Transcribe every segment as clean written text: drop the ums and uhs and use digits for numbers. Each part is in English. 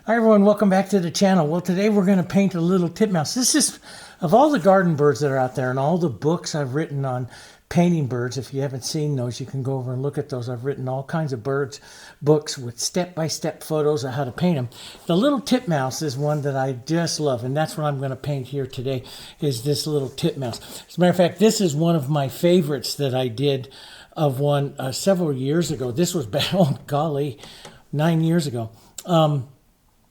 Hi everyone, welcome back to the channel. Well, today we're going to paint a little titmouse. This is, of all the garden birds that are out there and all the books I've written on painting birds, if you haven't seen those, you can go over and look at those. I've written all kinds of books with step-by-step photos of how to paint them. The little titmouse is one that I just love, and that's what I'm going to paint here today, is this little titmouse. As a matter of fact, this is one of my favorites that I did of one several years ago. This was back, oh golly, 9 years ago.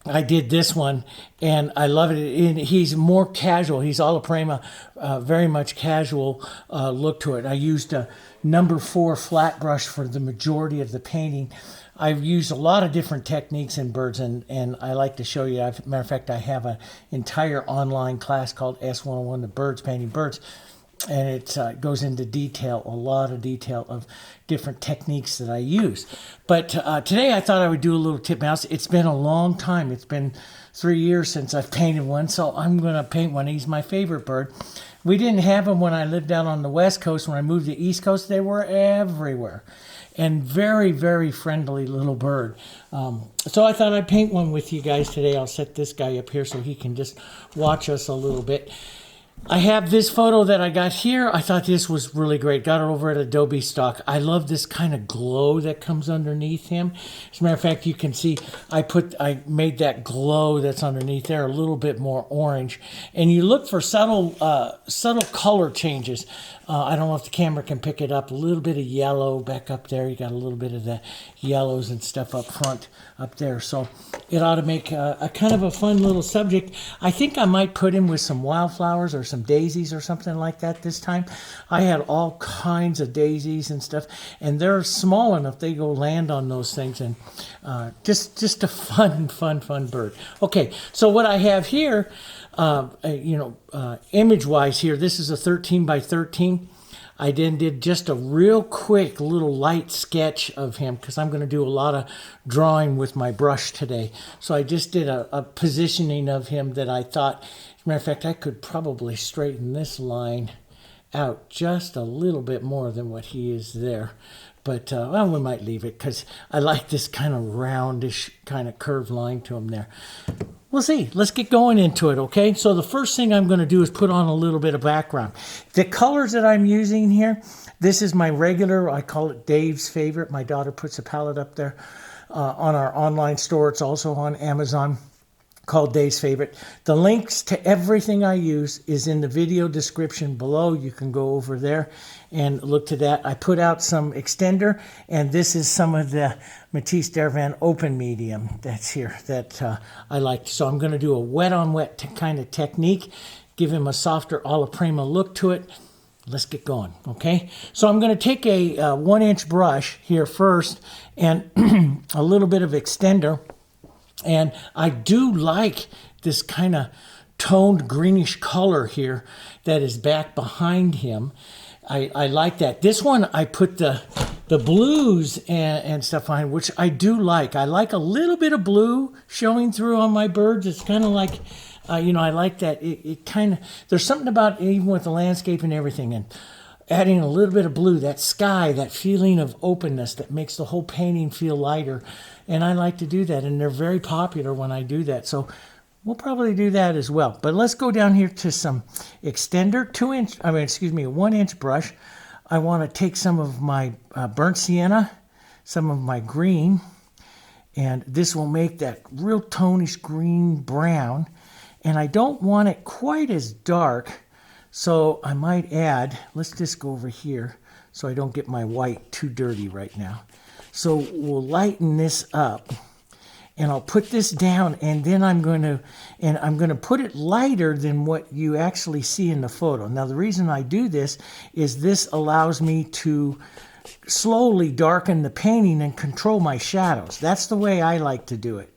I did this one, and I love it. He's more casual. He's alla prima, very much casual look to it. I used a number 4 flat brush for the majority of the painting. I've used a lot of different techniques in birds, and I like to show you. As a matter of fact, I have an entire online class called S101, the Birds, Painting Birds. And it goes into detail, a lot of detail of different techniques that I use. But today I thought I would do a little titmouse. It's been a long time. It's been 3 years since I've painted one, so I'm going to paint one. He's my favorite bird. We didn't have him when I lived out on the West Coast. When I moved to the East Coast, they were everywhere. And very, very friendly little bird. So I thought I'd paint one with you guys today. I'll set this guy up here so he can just watch us a little bit. I have this photo that I got here. I thought this was really great. Got it over at Adobe Stock. I love this kind of glow that comes underneath him. As a matter of fact, you can see I made that glow that's underneath there a little bit more orange. And you look for subtle color changes. I don't know if the camera can pick it up. A little bit of yellow back up there. You got a little bit of the yellows and stuff up front up there. So it ought to make a kind of a fun little subject. I think I might put him with some wildflowers or some daisies or something like that this time. I had all kinds of daisies and stuff, and they're small enough they go land on those things, and just a fun bird. Okay, so what I have here, image-wise here, this is a 13 by 13. I then did just a real quick little light sketch of him because I'm going to do a lot of drawing with my brush today. So I just did a positioning of him that I thought, as a matter of fact, I could probably straighten this line out just a little bit more than what he is there. But, well, we might leave it because I like this kind of roundish kind of curved line to him there. We'll see. Let's get going into it, okay? So the first thing I'm going to do is put on a little bit of background. The colors that I'm using here, this is my regular, I call it Dave's Favorite. My daughter puts a palette up there on our online store. It's also on Amazon, called Dave's Favorite. The links to everything I use is in the video description below. You can go over there and look to that. I put out some extender, and this is some of the Matisse Dervan open medium that's here that I like. So I'm going to do a wet on wet kind of technique, give him a softer alla prima look to it. Let's get going, okay? So I'm going to take a 1-inch brush here first and a little bit of extender. And I do like this kind of toned greenish color here that is back behind him. I like that. This one I put the blues and stuff on, which I do like. I like a little bit of blue showing through on my birds. It's kind of like, I like that. It kind of, there's something about, even with the landscape and everything, and adding a little bit of blue, that sky, that feeling of openness that makes the whole painting feel lighter. And I like to do that, and they're very popular when I do that. So we'll probably do that as well. But let's go down here to some extender, 1-inch brush. I want to take some of my burnt sienna, some of my green, and this will make that real tonish green brown. And I don't want it quite as dark, so I might add, let's just go over here so I don't get my white too dirty right now. So we'll lighten this up, and I'll put this down, and then I'm going to put it lighter than what you actually see in the photo. Now the reason I do this is this allows me to slowly darken the painting and control my shadows. That's the way I like to do it.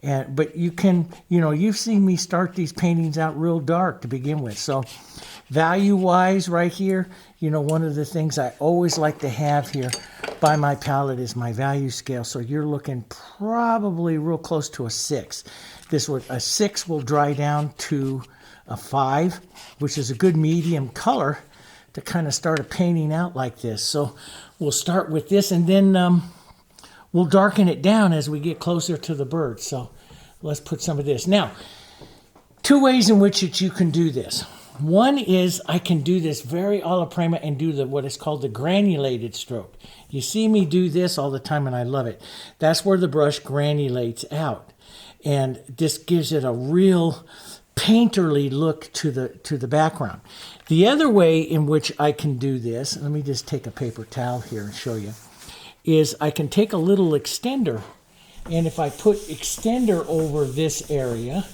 But you can, you've seen me start these paintings out real dark to begin with. So value-wise right here, one of the things I always like to have here by my palette is my value scale. So you're looking probably real close to a 6. A 6 will dry down to a 5, which is a good medium color to kind of start a painting out like this. So we'll start with this, and then we'll darken it down as we get closer to the bird. So let's put some of this. Now, two ways in which you can do this. One is I can do this very alla prima and do what is called the granulated stroke. You see me do this all the time and I love it. That's where the brush granulates out. And this gives it a real painterly look to the background. The other way in which I can do this, let me just take a paper towel here and show you, is I can take a little extender, and if I put extender over this area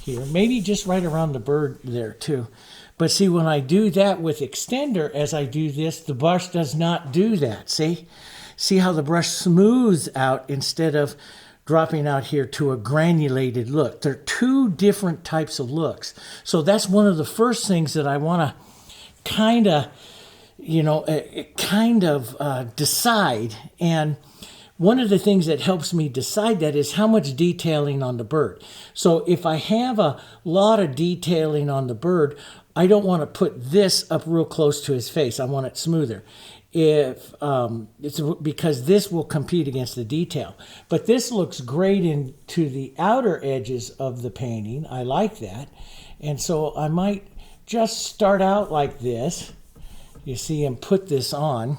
here, maybe just right around the bird there too. But see, when I do that with extender, as I do this, the brush does not do that. See how the brush smooths out instead of dropping out here to a granulated look. They're two different types of looks. So that's one of the first things that I want to kind of, decide. And one of the things that helps me decide that is how much detailing on the bird. So if I have a lot of detailing on the bird, I don't want to put this up real close to his face. I want it smoother. It's because this will compete against the detail. But this looks great into the outer edges of the painting. I like that. And so I might just start out like this, you see, and put this on.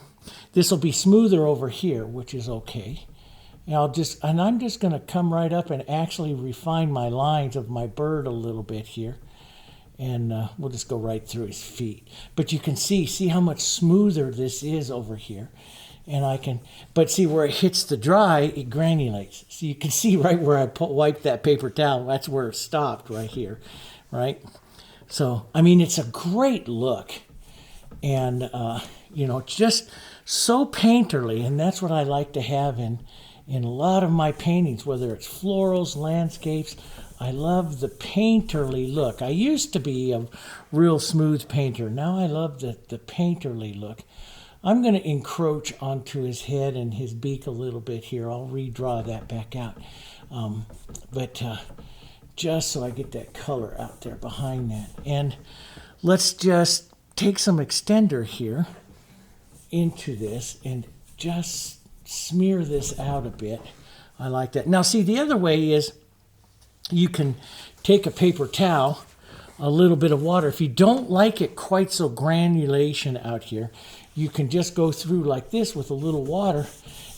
This will be smoother over here, which is okay. And I'm just going to come right up and actually refine my lines of my bird a little bit here. And we'll just go right through his feet. But you can see how much smoother this is over here. And but see where it hits the dry, it granulates. So you can see right where I wiped that paper towel, that's where it stopped right here, right? So, I mean, it's a great look. And, just so painterly. And that's what I like to have in a lot of my paintings, whether it's florals, landscapes. I love the painterly look. I used to be a real smooth painter. Now I love the painterly look. I'm going to encroach onto his head and his beak a little bit here. I'll redraw that back out. But just so I get that color out there behind that. And let's just take some extender here into this and just smear this out a bit. I like that. Now see, the other way is you can take a paper towel, a little bit of water. If you don't like it quite so granulation out here, you can just go through like this with a little water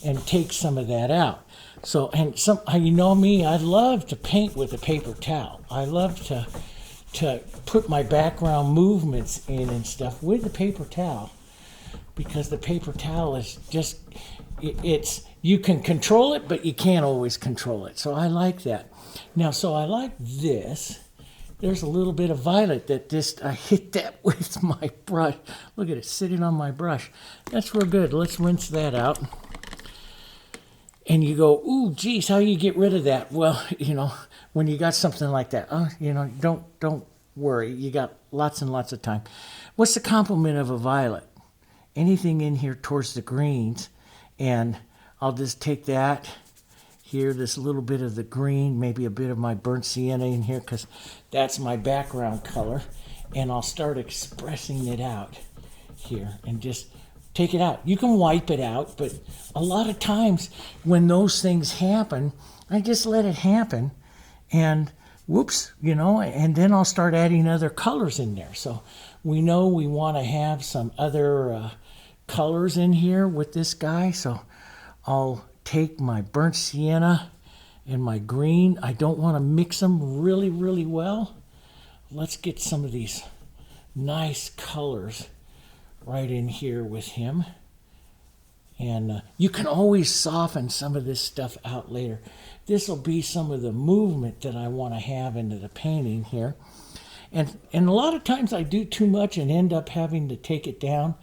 and take some of that out. So, and you know me, I love to paint with a paper towel. I love to put my background movements in and stuff with the paper towel, because the paper towel is just, you can control it, but you can't always control it. So I like that. Now, so I like this. There's a little bit of violet that I hit that with my brush. Look at it sitting on my brush. That's real good. Let's rinse that out. And you go, ooh, geez, how you get rid of that? Well, when you got something like that, don't worry. You got lots and lots of time. What's the complement of a violet? Anything in here towards the greens. And I'll just take that here, this little bit of the green, maybe a bit of my burnt sienna in here, because that's my background color. And I'll start expressing it out here and just take it out. You can wipe it out, but a lot of times when those things happen, I just let it happen and whoops, and then I'll start adding other colors in there. So we know we want to have some other colors in here with this guy. So I'll take my burnt sienna and my green. I don't want to mix them really, really well. Let's get some of these nice colors right in here with him. And you can always soften some of this stuff out later. This will be some of the movement that I want to have into the painting here. And a lot of times I do too much and end up having to take it down.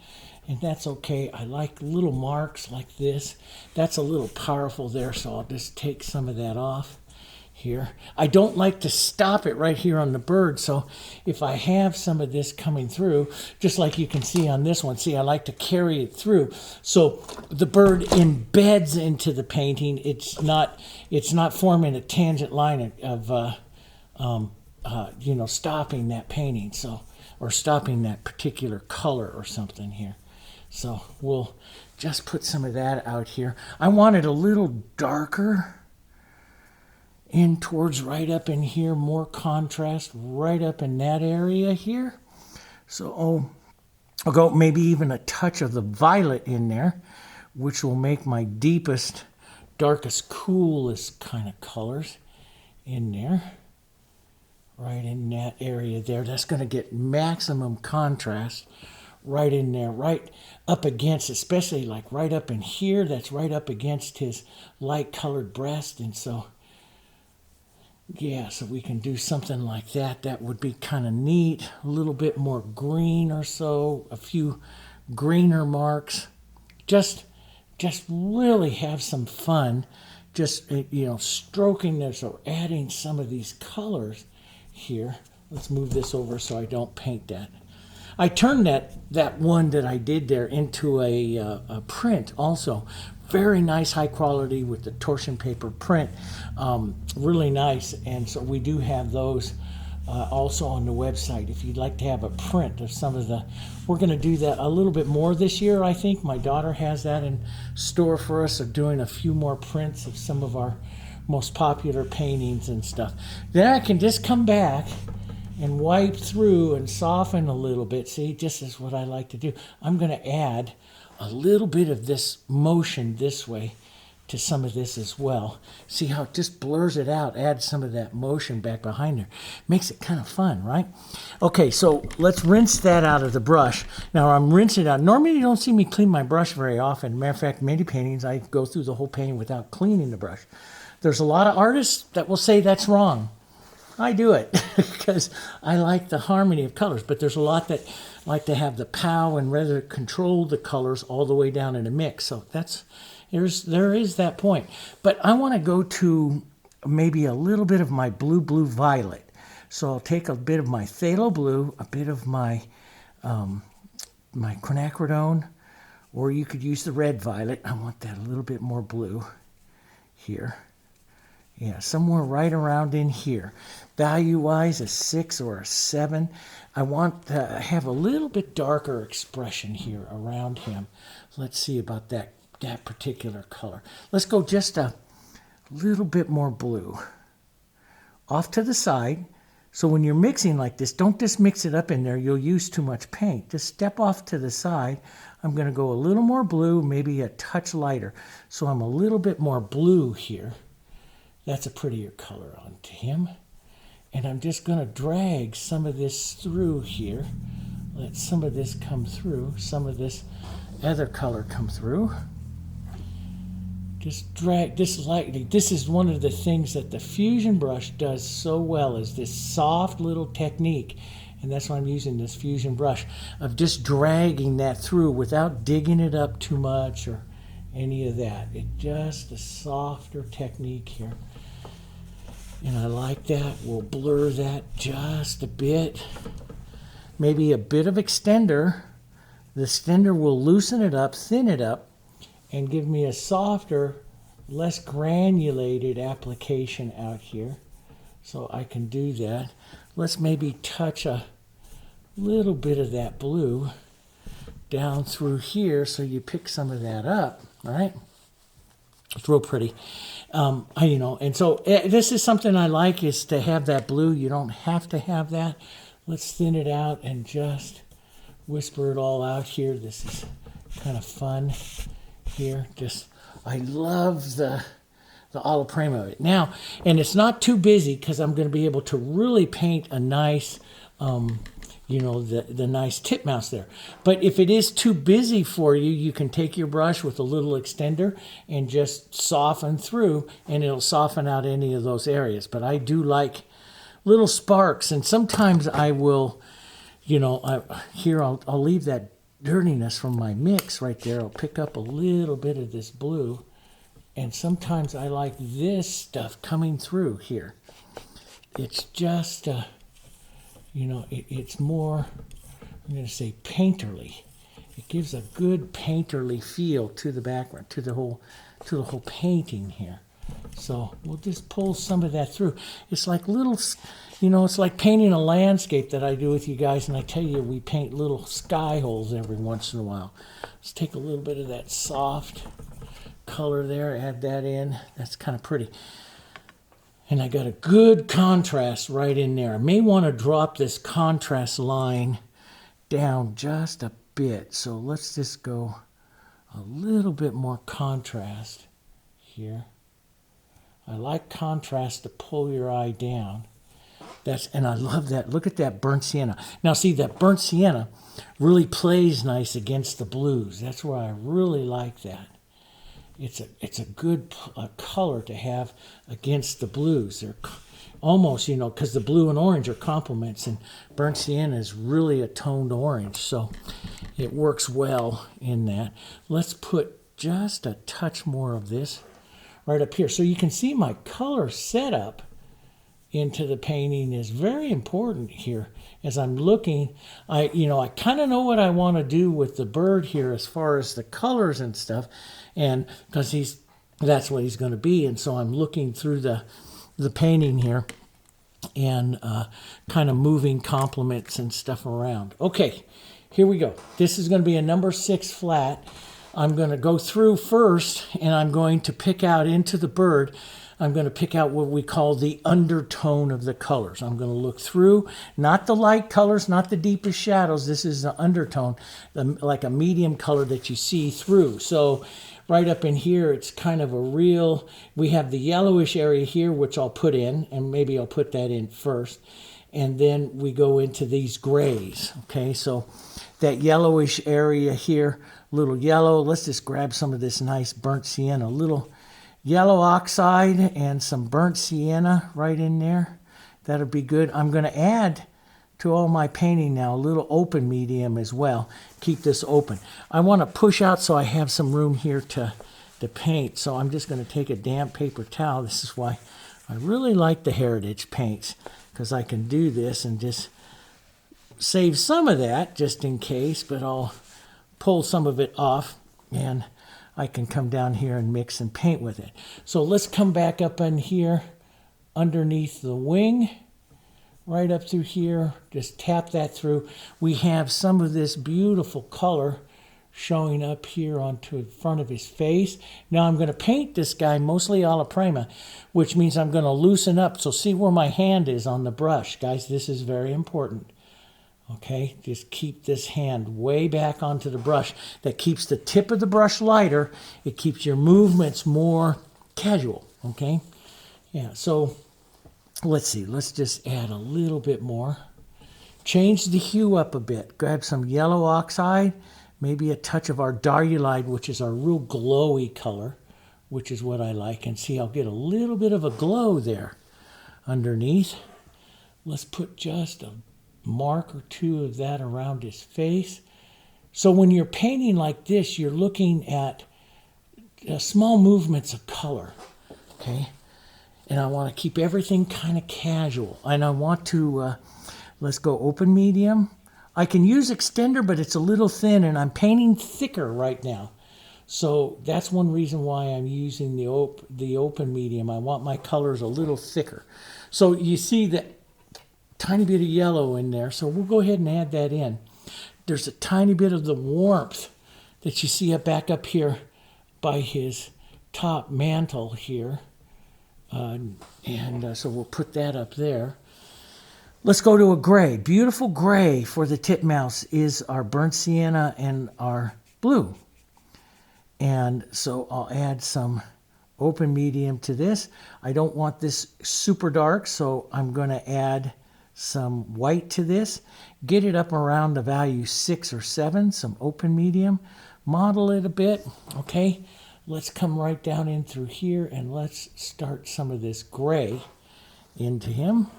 And that's okay. I like little marks like this. That's a little powerful there, so I'll just take some of that off here. I don't like to stop it right here on the bird, so if I have some of this coming through, just like you can see on this one, see, I like to carry it through. So the bird embeds into the painting. It's not forming a tangent line of stopping that painting, or stopping that particular color or something here. So we'll just put some of that out here. I want it a little darker in towards right up in here, more contrast right up in that area here. So I'll go maybe even a touch of the violet in there, which will make my deepest, darkest, coolest kind of colors in there. Right in that area there. That's going to get maximum contrast right in there, right up against, especially like right up in here. That's right up against his light colored breast. And so, yeah, so we can do something like that. That would be kind of neat. A little bit more green or so, a few greener marks. Just really have some fun. Just, stroking this or adding some of these colors here. Let's move this over so I don't paint that. I turned that one that I did there into a print also. Very nice, high quality with the torsion paper print. Really nice. And so we do have those also on the website. If you'd like to have a print of some of the, we're going to do that a little bit more this year, I think. My daughter has that in store for us, of doing a few more prints of some of our most popular paintings and stuff. Then I can just come back and wipe through and soften a little bit. See, this is what I like to do. I'm going to add a little bit of this motion this way to some of this as well. See how it just blurs it out, adds some of that motion back behind there. Makes it kind of fun, right? Okay, so let's rinse that out of the brush. Now I'm rinsing it out. Normally you don't see me clean my brush very often. Matter of fact, many paintings I go through the whole painting without cleaning the brush. There's a lot of artists that will say that's wrong. I do it because I like the harmony of colors, but there's a lot that like to have the pow and rather control the colors all the way down in a mix. So there is that point. But I want to go to maybe a little bit of my blue violet. So I'll take a bit of my Phthalo Blue, a bit of my my Quinacridone, or you could use the red violet. I want that a little bit more blue here. Yeah, somewhere right around in here. Value-wise, a 6 or a 7. I want to have a little bit darker expression here around him. Let's see about that particular color. Let's go just a little bit more blue. Off to the side. So when you're mixing like this, don't just mix it up in there. You'll use too much paint. Just step off to the side. I'm going to go a little more blue, maybe a touch lighter. So I'm a little bit more blue here. That's a prettier color onto him. And I'm just going to drag some of this through here. Let some of this come through. Some of this other color come through. Just drag this lightly. This is one of the things that the Fusion brush does so well, is this soft little technique. And that's why I'm using this Fusion brush, of just dragging that through without digging it up too much or any of that. It's just a softer technique here. And I like that. We'll blur that just a bit. Maybe a bit of extender. The extender will loosen it up, thin it up, and give me a softer, less granulated application out here. So I can do that. Let's maybe touch a little bit of that blue down through here so you pick some of that up, all right? It's real pretty. And so this is something I like, is to have that blue. You don't have to have that. Let's thin it out and just whisper it all out here. This is kind of fun here. I love the olive prime of it. Now, and it's not too busy because I'm going to be able to really paint a nice, the nice titmouse there. But if it is too busy for you, you can take your brush with a little extender and just soften through, and it'll soften out any of those areas. But I do like little sparks, and sometimes I will, I'll leave that dirtiness from my mix right there. I'll pick up a little bit of this blue, and sometimes I like this stuff coming through here. It's just it's more, I'm going to say, painterly. It gives a good painterly feel to the background, to the whole painting here. So we'll just pull some of that through. It's like little, it's like painting a landscape that I do with you guys, and I tell you, we paint little sky holes every once in a while. Let's take a little bit of that soft color there, add that in. That's kind of pretty. And I got a good contrast right in there. I may want to drop this contrast line down just a bit. So let's just go a little bit more contrast here. I like contrast to pull your eye down. And I love that. Look at that burnt sienna. Now see, that burnt sienna really plays nice against the blues. That's where I really like that. It's a good color to have against the blues. They're almost, because the blue and orange are complements, and burnt sienna is really a toned orange, so it works well in that. Let's put just a touch more of this right up here. So you can see my color setup into the painting is very important here. As I'm looking, I kind of know what I want to do with the bird here as far as the colors and stuff, and because that's what he's going to be. And so I'm looking through the painting here and kind of moving complements and stuff around. Okay, here we go. This is going to be a number 6 flat. I'm going to go through first, and I'm going to pick out into the bird. I'm going to pick out what we call the undertone of the colors. I'm going to look through, not the light colors, not the deepest shadows. This is the undertone, like a medium color that you see through. So right up in here, it's kind of we have the yellowish area here, which I'll put in, and maybe I'll put that in first. And then we go into these grays, okay? So that yellowish area here, little yellow. Let's just grab some of this nice burnt sienna, little yellow oxide and some burnt sienna right in there. That'll be good. I'm going to add to all my painting now a little open medium as well. Keep this open. I want to push out so I have some room here to paint. So I'm just going to take a damp paper towel. This is why I really like the Heritage paints, because I can do this and just save some of that just in case, but I'll pull some of it off and I can come down here and mix and paint with it. So let's come back up in here underneath the wing, right up through here. Just tap that through. We have some of this beautiful color showing up here onto the front of his face. Now I'm going to paint this guy mostly alla prima, which means I'm going to loosen up. So see where my hand is on the brush. Guys, this is very important. Okay, just keep this hand way back onto the brush. That keeps the tip of the brush lighter. It keeps your movements more casual, okay? Yeah, so let's see. Let's just add a little bit more. Change the hue up a bit. Grab some yellow oxide, maybe a touch of our Diarylide, which is our real glowy color, which is what I like. And see, I'll get a little bit of a glow there underneath. Let's put just a mark or two of that around his face. So when you're painting like this, you're looking at small movements of color, okay? And I want to keep everything kind of casual. And I want to, let's go open medium. I can use extender, but it's a little thin, and I'm painting thicker right now. So that's one reason why I'm using the open medium. I want my colors a little thicker. So you see that tiny bit of yellow in there, so we'll go ahead and add that in. There's a tiny bit of the warmth that you see back up here by his top mantle here, so we'll put that up there. Let's go to a gray. Beautiful gray for the Titmouse is our burnt sienna and our blue. And so I'll add some open medium to this. I don't want this super dark, so I'm going to add some white to this, get it up around the value 6 or 7, some open medium, model it a bit, okay? Let's come right down in through here and let's start some of this gray into him.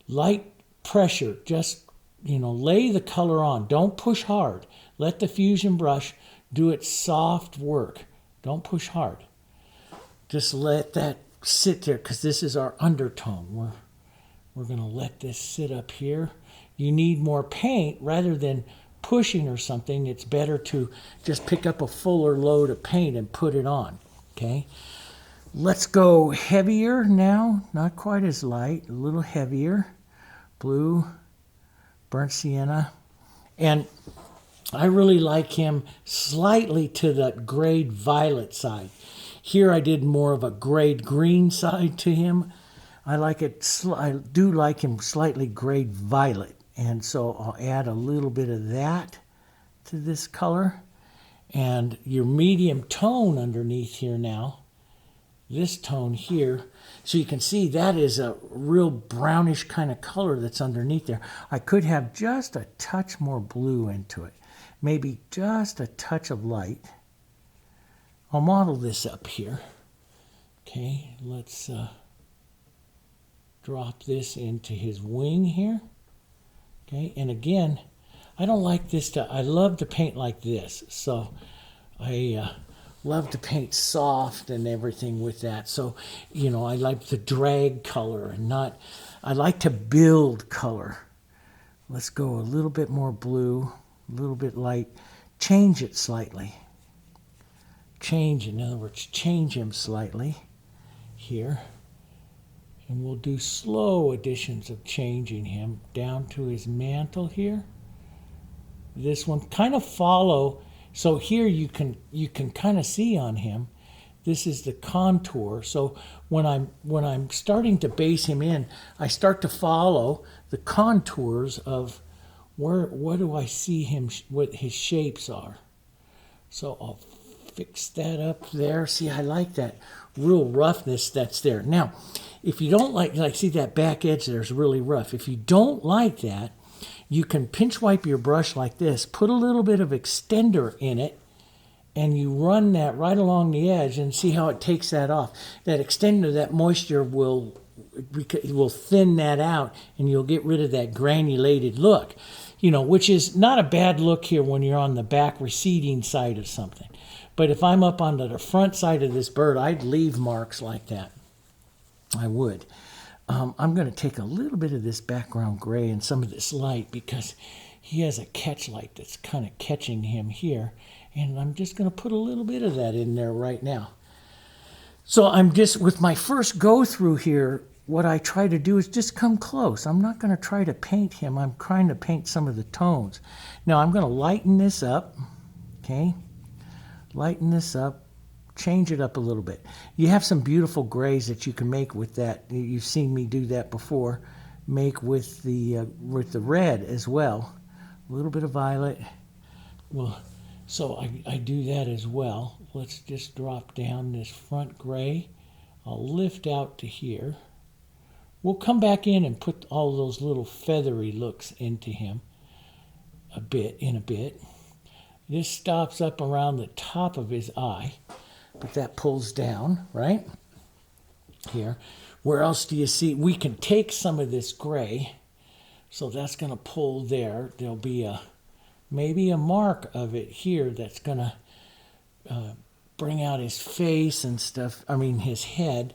Light pressure, just, lay the color on. Don't push hard. Let the fusion brush do its soft work. Don't push hard. Just let that sit there, because this is our undertone. We're going to let this sit up here. You need more paint rather than pushing or something. It's better to just pick up a fuller load of paint and put it on, okay? Let's go heavier now. Not quite as light, a little heavier. Blue, burnt sienna. And I really like him slightly to the grayed violet side. Here I did more of a grayed green side to him. I like it. I do like him slightly grayed violet, and so I'll add a little bit of that to this color. And your medium tone underneath here now, this tone here, so you can see that is a real brownish kind of color that's underneath there. I could have just a touch more blue into it, maybe just a touch of light. I'll model this up here. Okay, let's drop this into his wing here. Okay, and again, I don't like this to, I love to paint like this, so I love to paint soft and everything with that. So, you know, I like the drag color and not, I like to build color. Let's go a little bit more blue, a little bit light, change it slightly. Change, in other words, change him slightly here. And we'll do slow additions of changing him down to his mantle here. This one kind of follow, so here you can kind of see on him, this is the contour. So when I'm starting to base him in, I start to follow the contours of what do I see him, what his shapes are. So I'll fix that up there. See, I like that real roughness that's there. Now, if you don't like see that back edge there's really rough. If you don't like that, you can pinch wipe your brush like this, put a little bit of extender in it, and you run that right along the edge and see how it takes that off. That extender, that moisture will thin that out, and you'll get rid of that granulated look, you know, which is not a bad look here when you're on the back receding side of something. But if I'm up onto the front side of this bird, I'd leave marks like that. I would. I'm going to take a little bit of this background gray and some of this light because he has a catch light that's kind of catching him here. And I'm just going to put a little bit of that in there right now. So I'm just, with my first go through here, what I try to do is just come close. I'm not going to try to paint him. I'm trying to paint some of the tones. Now I'm going to lighten this up. Okay. Lighten this up. Change it up a little bit. You have some beautiful grays that you can make with that. You've seen me do that before. Make with the red as well. A little bit of violet. Well, so I do that as well. Let's just drop down this front gray. I'll lift out to here. We'll come back in and put all those little feathery looks into him a bit. This stops up around the top of his eye. But that pulls down, right? Here. Where else do you see? We can take some of this gray. So that's going to pull there. There'll be maybe a mark of it here that's going to bring out his face and stuff. I mean, his head.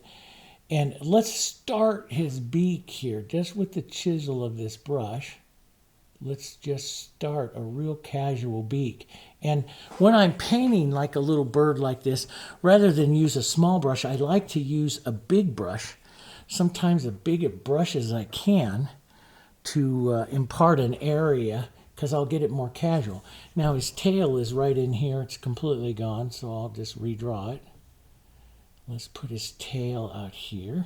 And let's start his beak here, just with the chisel of this brush. Let's just start a real casual beak. And when I'm painting like a little bird like this, rather than use a small brush, I like to use a big brush, sometimes as big a brush as I can, to impart an area, because I'll get it more casual. Now his tail is right in here. It's completely gone, so I'll just redraw it. Let's put his tail out here.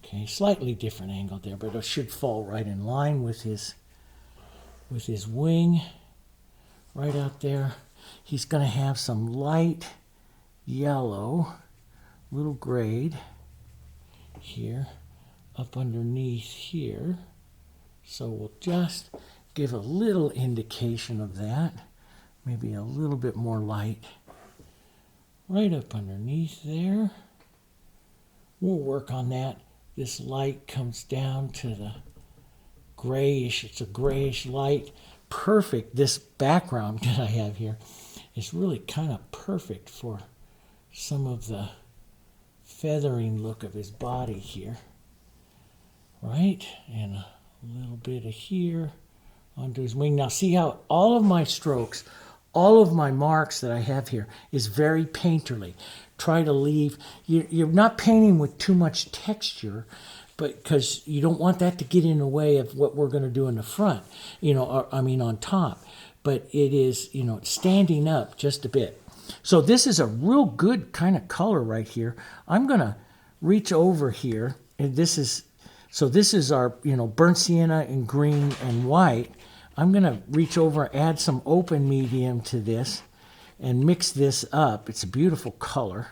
Okay, slightly different angle there, but it should fall right in line with his wing. Right out there. He's going to have some light yellow, little grade here, up underneath here. So we'll just give a little indication of that. Maybe a little bit more light. Right up underneath there. We'll work on that. This light comes down to the grayish. It's a grayish light. Perfect. This background that I have here is really kind of perfect for some of the feathering look of his body here. Right? And a little bit of here onto his wing. Now see how all of my strokes, all of my marks that I have here is very painterly. Try to leave, you're not painting with too much texture, but because you don't want that to get in the way of what we're going to do in the front, you know, or, I mean on top. But it is, you know, standing up just a bit. So this is a real good kind of color right here. I'm going to reach over here, and this is our, burnt sienna and green and white. I'm going to reach over, add some open medium to this and mix this up. It's a beautiful color.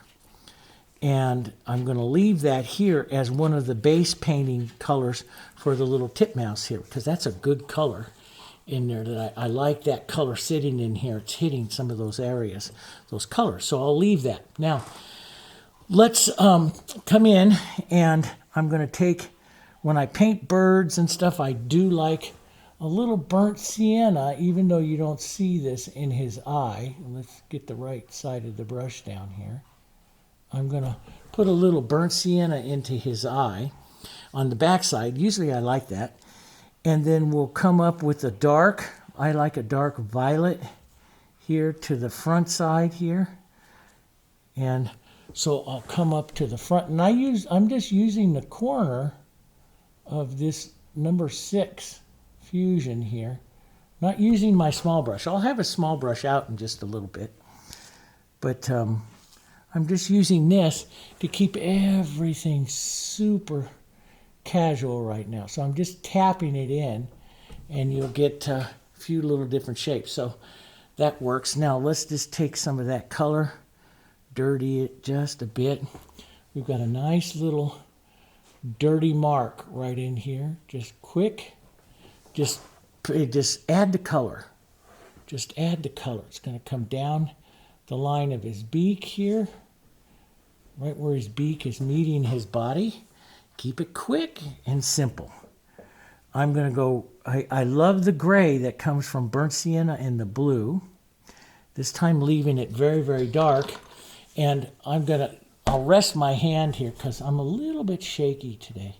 And I'm going to leave that here as one of the base painting colors for the little titmouse here, because that's a good color in there that I like that color sitting in here. It's hitting some of those areas, those colors. So I'll leave that. Now, let's come in, and I'm going to take, when I paint birds and stuff, I do like a little burnt sienna, even though you don't see this in his eye. Let's get the right side of the brush down here. I'm going to put a little burnt sienna into his eye on the back side. Usually I like that. And then we'll come up with a dark, I like a dark violet here to the front side here. And so I'll come up to the front. And I'm just using the corner of this number 6 fusion here. Not using my small brush. I'll have a small brush out in just a little bit. But I'm just using this to keep everything super casual right now. So I'm just tapping it in, and you'll get a few little different shapes. So that works. Now let's just take some of that color, dirty it just a bit. We've got a nice little dirty mark right in here. Just quick. Just add the color. Just add the color. It's going to come down the line of his beak here, right where his beak is meeting his body. Keep it quick and simple. I'm going to go, I love the gray that comes from burnt sienna and the blue. This time leaving it very, very dark. And I'll rest my hand here because I'm a little bit shaky today.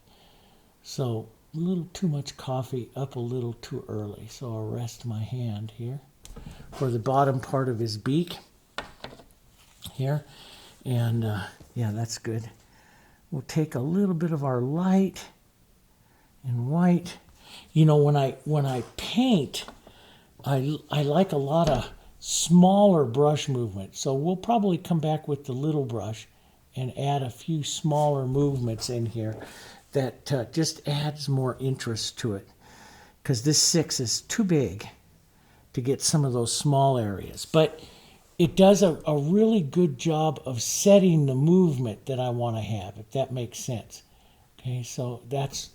So a little too much coffee, up a little too early. So I'll rest my hand here for the bottom part of his beak here. And yeah, that's good. We'll take a little bit of our light and white. When I paint, I like a lot of smaller brush movement. So we'll probably come back with the little brush and add a few smaller movements in here that just adds more interest to it. Because this 6 is too big to get some of those small areas. But it does a really good job of setting the movement that I want to have, if that makes sense. Okay, so that's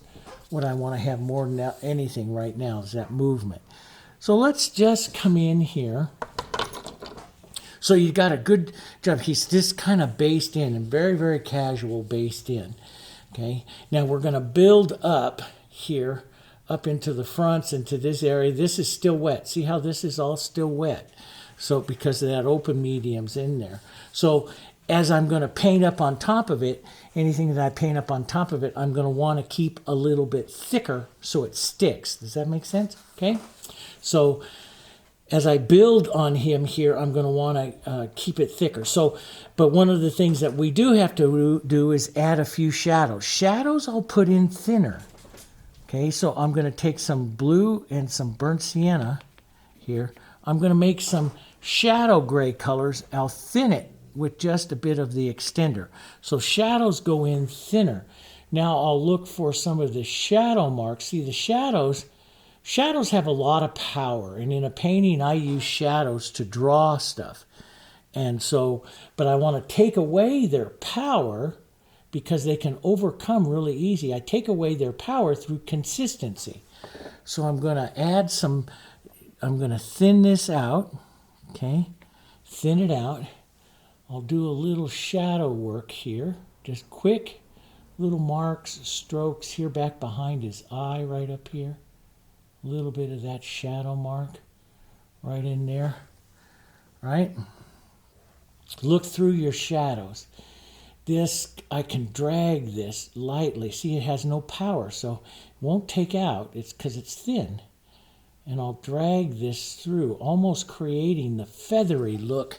what I want to have more than anything right now, is that movement. So let's just come in here. So you got a good job. He's just kind of based in, and very, very casual based in. Okay, now we're going to build up here, up into the fronts, into this area. This is still wet. See how this is all still wet? So because of that open medium's in there. So as I'm going to paint up on top of it, anything that I paint up on top of it, I'm going to want to keep a little bit thicker so it sticks. Does that make sense? Okay. So as I build on him here, I'm going to want to keep it thicker. So, but one of the things that we do have to do is add a few shadows. Shadows I'll put in thinner. Okay. So I'm going to take some blue and some burnt sienna here. I'm going to make some shadow gray colors. I'll thin it with just a bit of the extender. So shadows go in thinner. Now I'll look for some of the shadow marks. See, the shadows have a lot of power. And in a painting, I use shadows to draw stuff. And so, but I want to take away their power because they can overcome really easy. I take away their power through consistency. So I'm going to add some, I'm going to thin this out. Okay, thin it out. I'll do a little shadow work here. Just quick little marks, strokes here back behind his eye right up here. A little bit of that shadow mark right in there. Right? Look through your shadows. This, I can drag this lightly. See, it has no power, so it won't take out. It's because it's thin. And I'll drag this through, almost creating the feathery look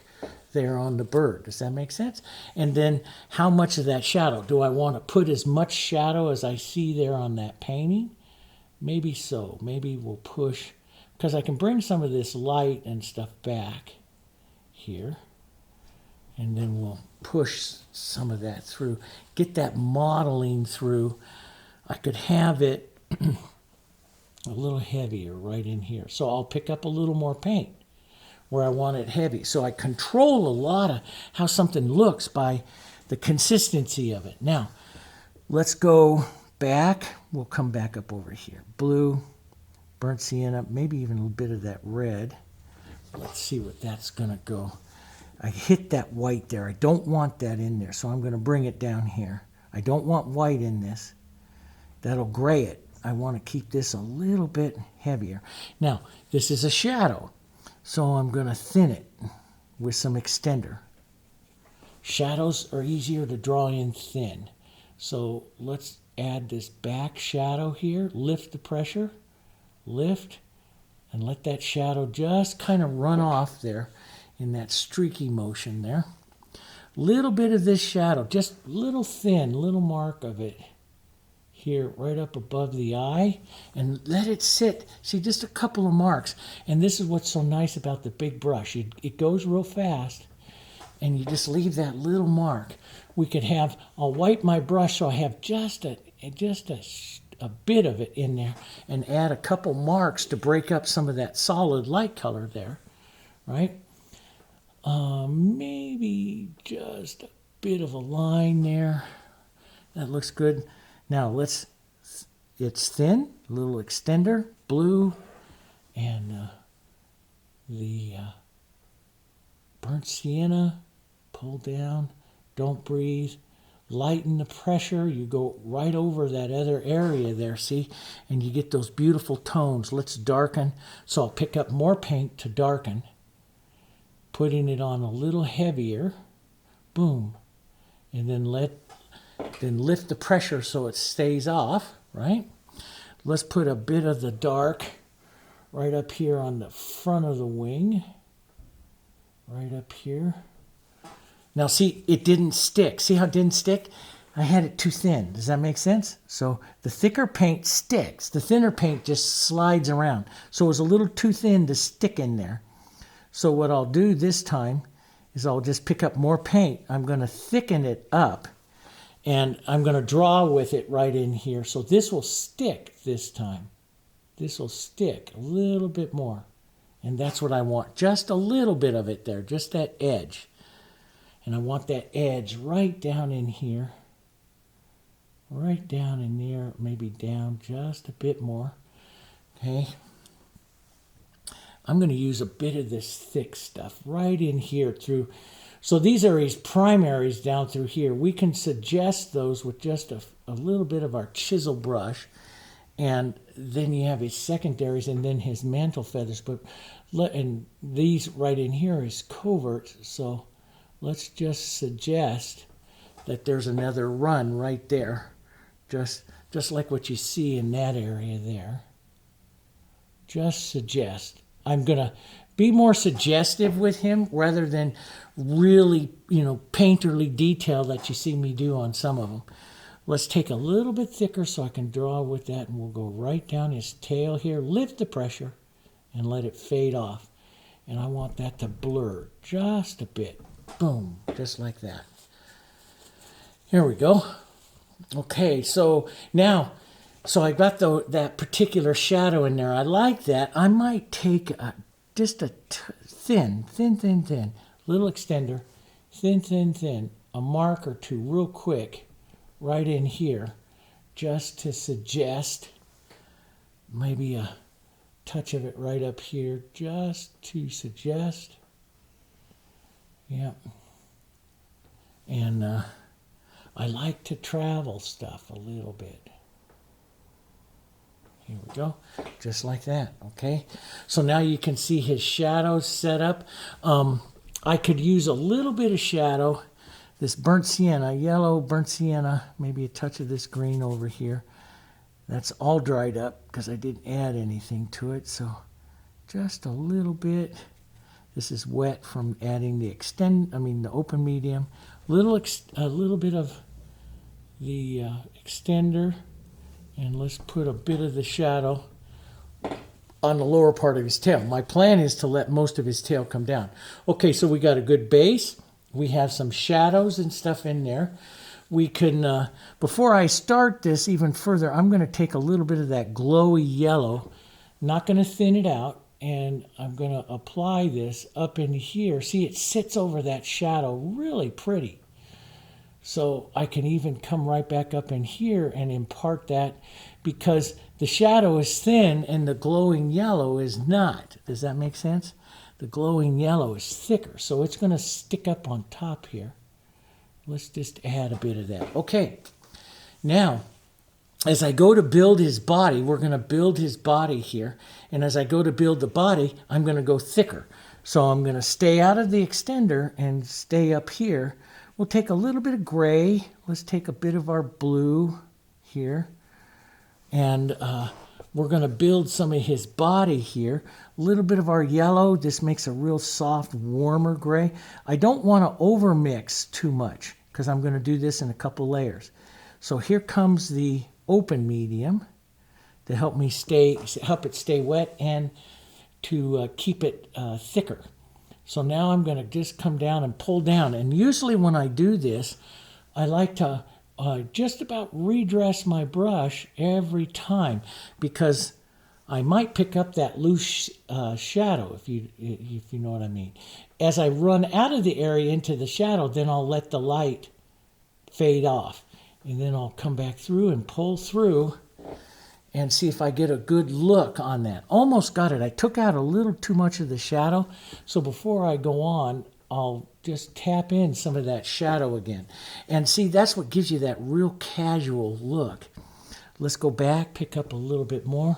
there on the bird. Does that make sense? And then how much of that shadow? Do I want to put as much shadow as I see there on that painting? Maybe so. Maybe we'll push, because I can bring some of this light and stuff back here. And then we'll push some of that through. Get that modeling through. I could have it a little heavier right in here. So I'll pick up a little more paint where I want it heavy. So I control a lot of how something looks by the consistency of it. Now, let's go back. We'll come back up over here. Blue, burnt sienna, maybe even a little bit of that red. Let's see what that's going to go. I hit that white there. I don't want that in there, so I'm going to bring it down here. I don't want white in this. That'll gray it. I want to keep this a little bit heavier. Now, this is a shadow, so I'm going to thin it with some extender. Shadows are easier to draw in thin. So let's add this back shadow here. Lift the pressure. Lift. And let that shadow just kind of run off there in that streaky motion there. Little bit of this shadow, just little thin, little mark of it here right up above the eye, and let it sit. See, just a couple of marks. And this is what's so nice about the big brush. It goes real fast, and you just leave that little mark. We could have, I'll wipe my brush so I have just a bit of it in there, and add a couple marks to break up some of that solid light color there, right? Maybe just a bit of a line there. That looks good. Now it's thin, a little extender, blue, and the burnt sienna, pull down, don't breathe. Lighten the pressure. You go right over that other area there, see? And you get those beautiful tones. Let's darken. So I'll pick up more paint to darken. Putting it on a little heavier. Boom. And then lift the pressure so it stays off, right? Let's put a bit of the dark right up here on the front of the wing. Right up here. Now see, it didn't stick. See how it didn't stick? I had it too thin. Does that make sense? So the thicker paint sticks. The thinner paint just slides around. So it was a little too thin to stick in there. So what I'll do this time is I'll just pick up more paint. I'm going to thicken it up, and I'm going to draw with it right in here. So this will stick this time. This will stick a little bit more. And that's what I want. Just a little bit of it there, just that edge. And I want that edge right down in here. Right down in there, maybe down just a bit more. Okay. I'm going to use a bit of this thick stuff right in here through. So these are his primaries down through here. We can suggest those with just a little bit of our chisel brush. And then you have his secondaries and then his mantle feathers. And these right in here is covert. So let's just suggest that there's another run right there. Just like what you see in that area there. Just suggest. I'm going to be more suggestive with him rather than really, painterly detail that you see me do on some of them. Let's take a little bit thicker so I can draw with that, and we'll go right down his tail here. Lift the pressure and let it fade off. And I want that to blur just a bit. Boom, just like that. Here we go. Okay, so now, I got that particular shadow in there. I like that. I might take just a thin, little extender, thin, a mark or two real quick right in here just to suggest maybe a touch of it right up here just to suggest. Yep. And I like to travel stuff a little bit. Here we go, just like that, okay? So now you can see his shadows set up. I could use a little bit of shadow, this burnt sienna, yellow burnt sienna, maybe a touch of this green over here. That's all dried up because I didn't add anything to it, so just a little bit. This is wet from adding the open medium. A little bit of the extender. And let's put a bit of the shadow on the lower part of his tail. My plan is to let most of his tail come down. Okay, so we got a good base. We have some shadows and stuff in there. We can, before I start this even further, I'm going to take a little bit of that glowy yellow, not going to thin it out, and I'm going to apply this up in here. See, it sits over that shadow really pretty. So I can even come right back up in here and impart that, because the shadow is thin and the glowing yellow is not. Does that make sense? The glowing yellow is thicker, so it's going to stick up on top here. Let's just add a bit of that. Okay, now as I go to build his body, we're going to build his body here. And as I go to build the body, I'm going to go thicker. So I'm going to stay out of the extender and stay up here. We'll take a little bit of gray. Let's take a bit of our blue here. And we're going to build some of his body here. A little bit of our yellow. This makes a real soft, warmer gray. I don't want to overmix too much because I'm going to do this in a couple layers. So here comes the open medium to help me help it stay wet and to keep it thicker. So now I'm going to just come down and pull down. And usually when I do this, I like to just about redress my brush every time, because I might pick up that loose shadow, if you know what I mean. As I run out of the area into the shadow, then I'll let the light fade off. And then I'll come back through and pull through and see if I get a good look on that. Almost got it. I took out a little too much of the shadow. So before I go on, I'll just tap in some of that shadow again. And see, that's what gives you that real casual look. Let's go back, pick up a little bit more.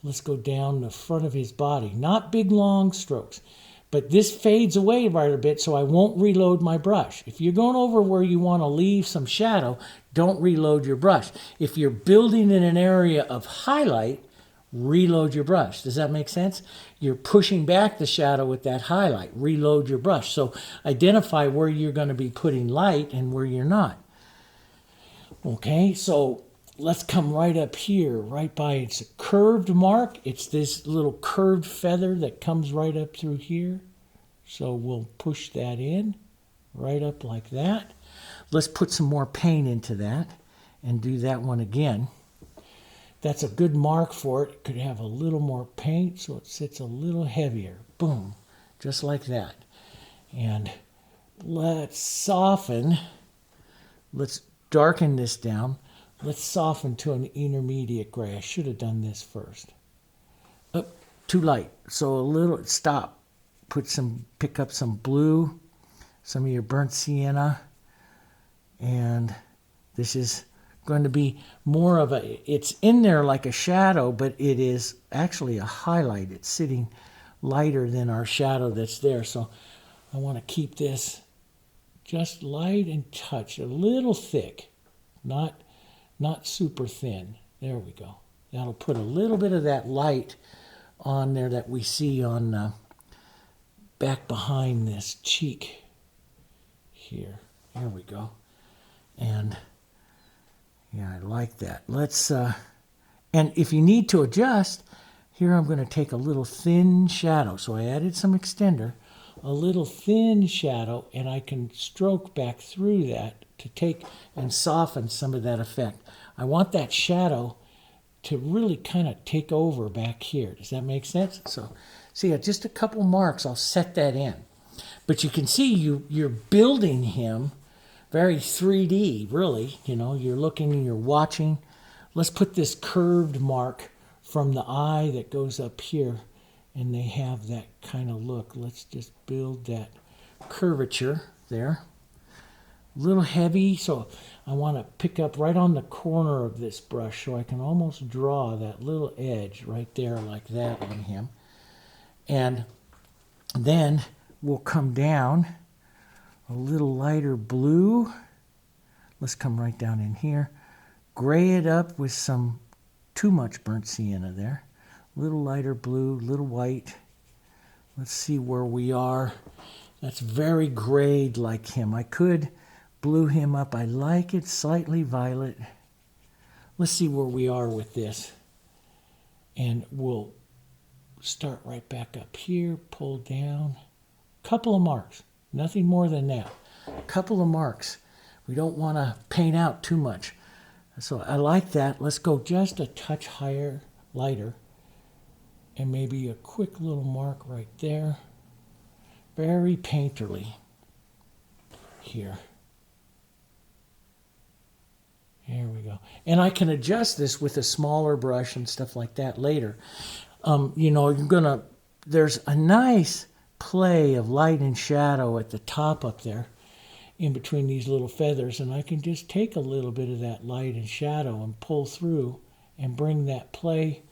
Let's go down the front of his body. Not big, long strokes. But this fades away right a bit, so I won't reload my brush. If you're going over where you want to leave some shadow, don't reload your brush. If you're building in an area of highlight, reload your brush. Does that make sense? You're pushing back the shadow with that highlight. Reload your brush. So identify where you're going to be putting light and where you're not. Okay, so let's come right up here, right by, it's a curved mark. It's this little curved feather that comes right up through here. So we'll push that in, right up like that. Let's put some more paint into that and do that one again. That's a good mark for it. It could have a little more paint so it sits a little heavier. Boom, just like that. And let's soften. Let's darken this down. Let's soften to an intermediate gray. I should have done this first. Oh, too light. So a little, stop. Pick up some blue, some of your burnt sienna. And this is going to be more of it's in there like a shadow, but it is actually a highlight. It's sitting lighter than our shadow that's there. So I want to keep this just light and touch, a little thick, not super thin. There we go. That'll put a little bit of that light on there that we see on back behind this cheek here. There we go. And yeah, I like that. Let's, and if you need to adjust, here I'm going to take a little thin shadow. So I added some extender, a little thin shadow, and I can stroke back through that to take and soften some of that effect. I want that shadow to really kind of take over back here. Does that make sense? So see, just a couple marks, I'll set that in. But you can see you're building him very 3D, really. You know, you're looking and you're watching. Let's put this curved mark from the eye that goes up here, and they have that kind of look. Let's just build that curvature there. A little heavy, so I want to pick up right on the corner of this brush so I can almost draw that little edge right there like that on him. And then we'll come down a little lighter blue. Let's come right down in here. Gray it up with some too much burnt sienna there. A little lighter blue, little white. Let's see where we are. That's very grayed like him. I could blue him up. I like it slightly violet. Let's see where we are with this. And we'll start right back up here, pull down. Couple of marks, nothing more than that. couple of marks. We don't want to paint out too much. So I like that. Let's go just a touch higher, lighter, and maybe a quick little mark right there. Very painterly here. There we go. And I can adjust this with a smaller brush and stuff like that later. You know, there's a nice play of light and shadow at the top up there in between these little feathers, and I can just take a little bit of that light and shadow and pull through and bring that play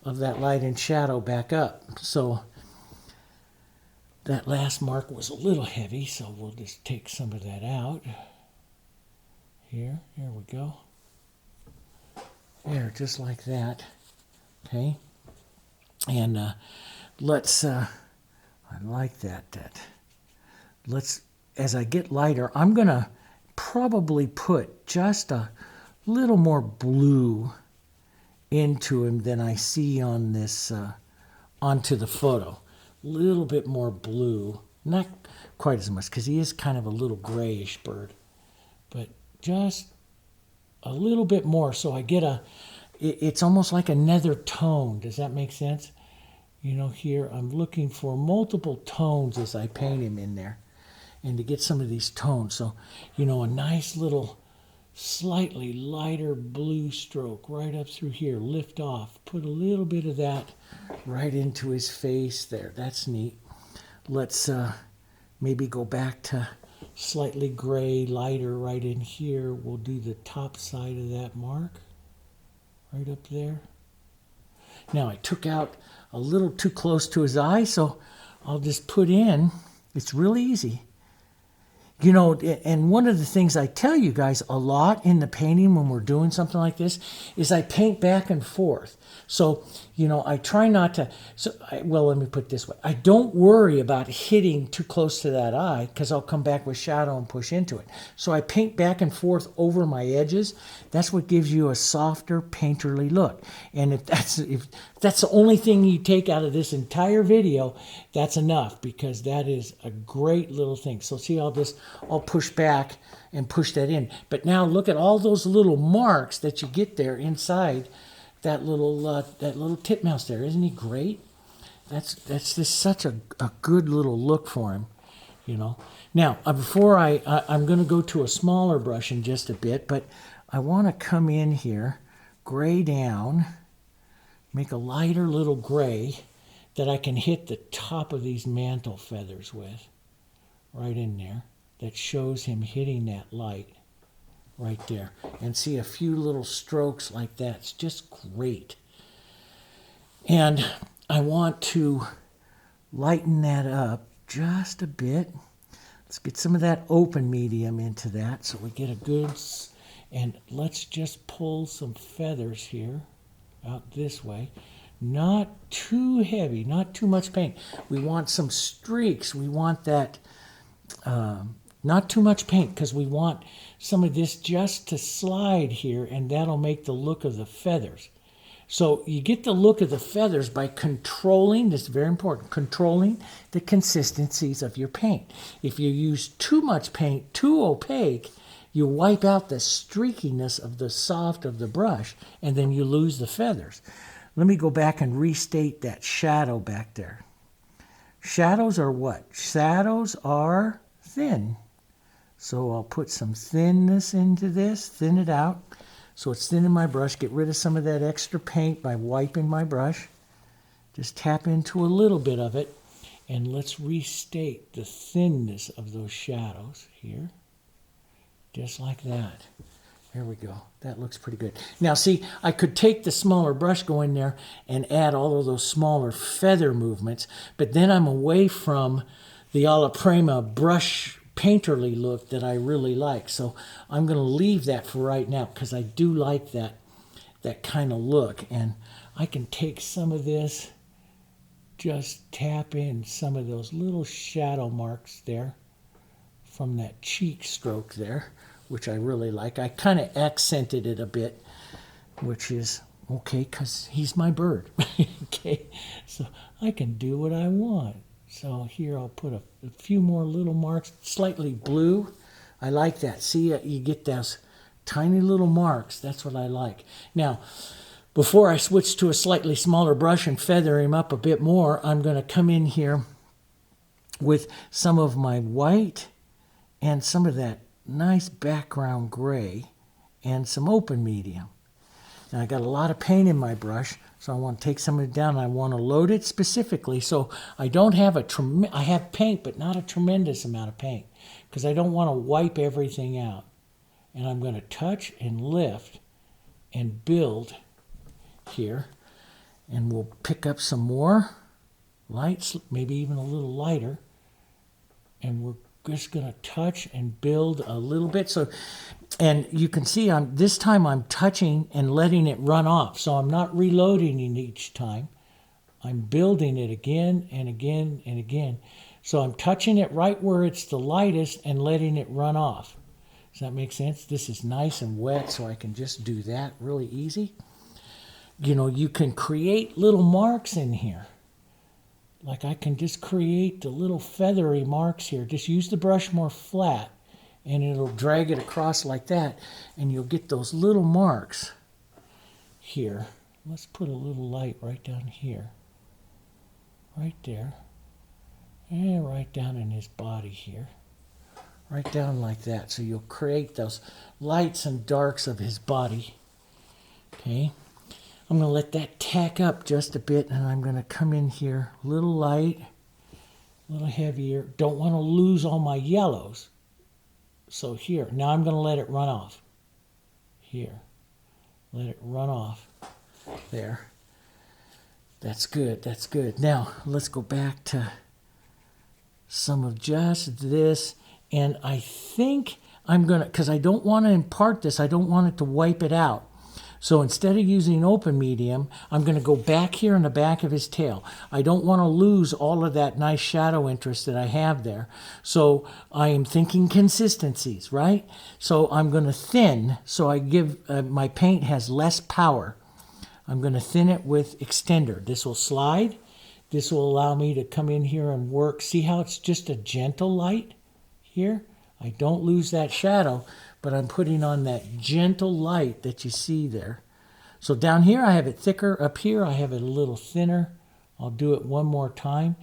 of that light and shadow back up. So that last mark was a little heavy, so we'll just take some of that out. Here we go. There, just like that. Okay. And let's, I like that. Let's, as I get lighter, I'm going to probably put just a little more blue into him than I see on this, onto the photo. A little bit more blue. Not quite as much, because he is kind of a little grayish bird. But just a little bit more, so I get it's almost like a nether tone. Does that make sense? You know, here I'm looking for multiple tones as I paint him in there, and to get some of these tones. So, you know, a nice little slightly lighter blue stroke right up through here, lift off, put a little bit of that right into his face there. That's neat. Let's maybe go back to slightly gray, lighter right in here. We'll do the top side of that mark right up there. Now I took out a little too close to his eye, so I'll just put in, it's really easy. You know, and one of the things I tell you guys a lot in the painting when we're doing something like this is I paint back and forth. So, you know, I try not to, well, let me put it this way. I don't worry about hitting too close to that eye, because I'll come back with shadow and push into it. So I paint back and forth over my edges. That's what gives you a softer, painterly look. And if that's the only thing you take out of this entire video, that's enough, because that is a great little thing. So see, I'll push back and push that in. But now look at all those little marks that you get there inside that little titmouse there. Isn't he great? That's just such a good little look for him, you know. Now, before I'm going to go to a smaller brush in just a bit, but I want to come in here, gray down, make a lighter little gray that I can hit the top of these mantle feathers with, right in there. That shows him hitting that light right there. And see a few little strokes like that. It's just great. And I want to lighten that up just a bit. Let's get some of that open medium into that so we get a good, and let's just pull some feathers here out this way. Not too heavy, not too much paint. We want some streaks. We want that, not too much paint, because we want some of this just to slide here, and that'll make the look of the feathers. So you get the look of the feathers by controlling, this is very important, controlling the consistencies of your paint. If you use too much paint, too opaque, you wipe out the streakiness of the soft of the brush, and then you lose the feathers. Let me go back and restate that shadow back there. Shadows are what? Shadows are thin. So I'll put some thinness into this, thin it out. So it's thin in my brush. Get rid of some of that extra paint by wiping my brush. Just tap into a little bit of it. And let's restate the thinness of those shadows here. Just like that. There we go. That looks pretty good. Now see, I could take the smaller brush, go in there, and add all of those smaller feather movements, but then I'm away from the alla prima brush painterly look that I really like. So I'm going to leave that for right now, because I do like that kind of look. And I can take some of this, just tap in some of those little shadow marks there from that cheek stroke there, which I really like. I kind of accented it a bit, which is okay, because he's my bird. Okay, so I can do what I want. So here I'll put a few more little marks, slightly blue, I like that. See, you get those tiny little marks. That's what I like. Now, before I switch to a slightly smaller brush and feather him up a bit more, I'm going to come in here with some of my white and some of that nice background gray and some open medium. Now I got a lot of paint in my brush, so I want to take some of it down. I want to load it specifically, so I don't have I have paint, but not a tremendous amount of paint, because I don't want to wipe everything out. And I'm going to touch and lift and build here, and we'll pick up some more lights, maybe even a little lighter, and we're just going to touch and build a little bit. So, and you can see this time I'm touching and letting it run off, so I'm not reloading it each time. I'm building it again and again and again. So I'm touching it right where it's the lightest and letting it run off. Does that make sense? This is nice and wet, so I can just do that really easy. You know, you can create little marks in here. Like I can just create the little feathery marks here. Just use the brush more flat, and it'll drag it across like that, and you'll get those little marks here. Let's put a little light right down here. Right there. And right down in his body here. Right down like that. So you'll create those lights and darks of his body. Okay. I'm going to let that tack up just a bit, and I'm going to come in here a little light, a little heavier. Don't want to lose all my yellows. So here, now I'm going to let it run off. Here. Let it run off. There. That's good, that's good. Now, let's go back to some of just this. And I think I'm going to, because I don't want to impart this, I don't want it to wipe it out. So instead of using open medium, I'm going to go back here in the back of his tail. I don't want to lose all of that nice shadow interest that I have there. So I am thinking consistencies, right? So I'm going to thin, so I give, my paint has less power. I'm going to thin it with extender. This will slide. This will allow me to come in here and work. See how it's just a gentle light here? I don't lose that shadow, but I'm putting on that gentle light that you see there. So down here I have it thicker. Up here I have it a little thinner. I'll do it one more time.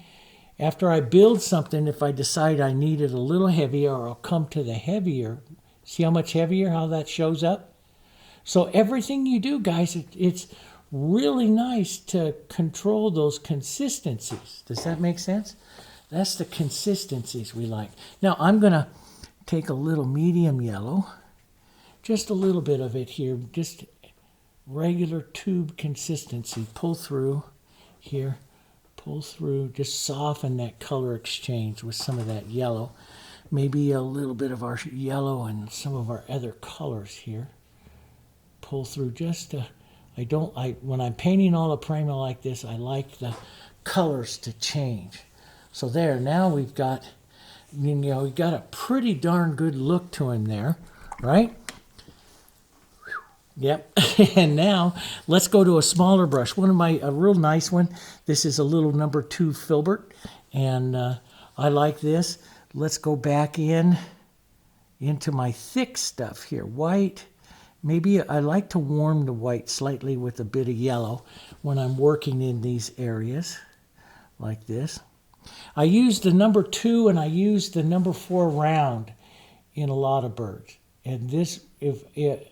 After I build something, if I decide I need it a little heavier, I'll come to the heavier. See how much heavier, how that shows up? So everything you do, guys, it's really nice to control those consistencies. Does that make sense? That's the consistencies we like. Now I'm going to take a little medium yellow, just a little bit of it here, just regular tube consistency. Pull through here, pull through, just soften that color exchange with some of that yellow. Maybe a little bit of our yellow and some of our other colors here. Pull through just to, when I'm painting all a primer like this, I like the colors to change. So there, now we've got, you know, we got a pretty darn good look to him there, right? Yep. And now let's go to a smaller brush. A real nice one. This is a little number 2 filbert, and I like this. Let's go back into my thick stuff here. White. Maybe I like to warm the white slightly with a bit of yellow when I'm working in these areas like this. I use the number 2 and I use the number 4 round in a lot of birds. And this,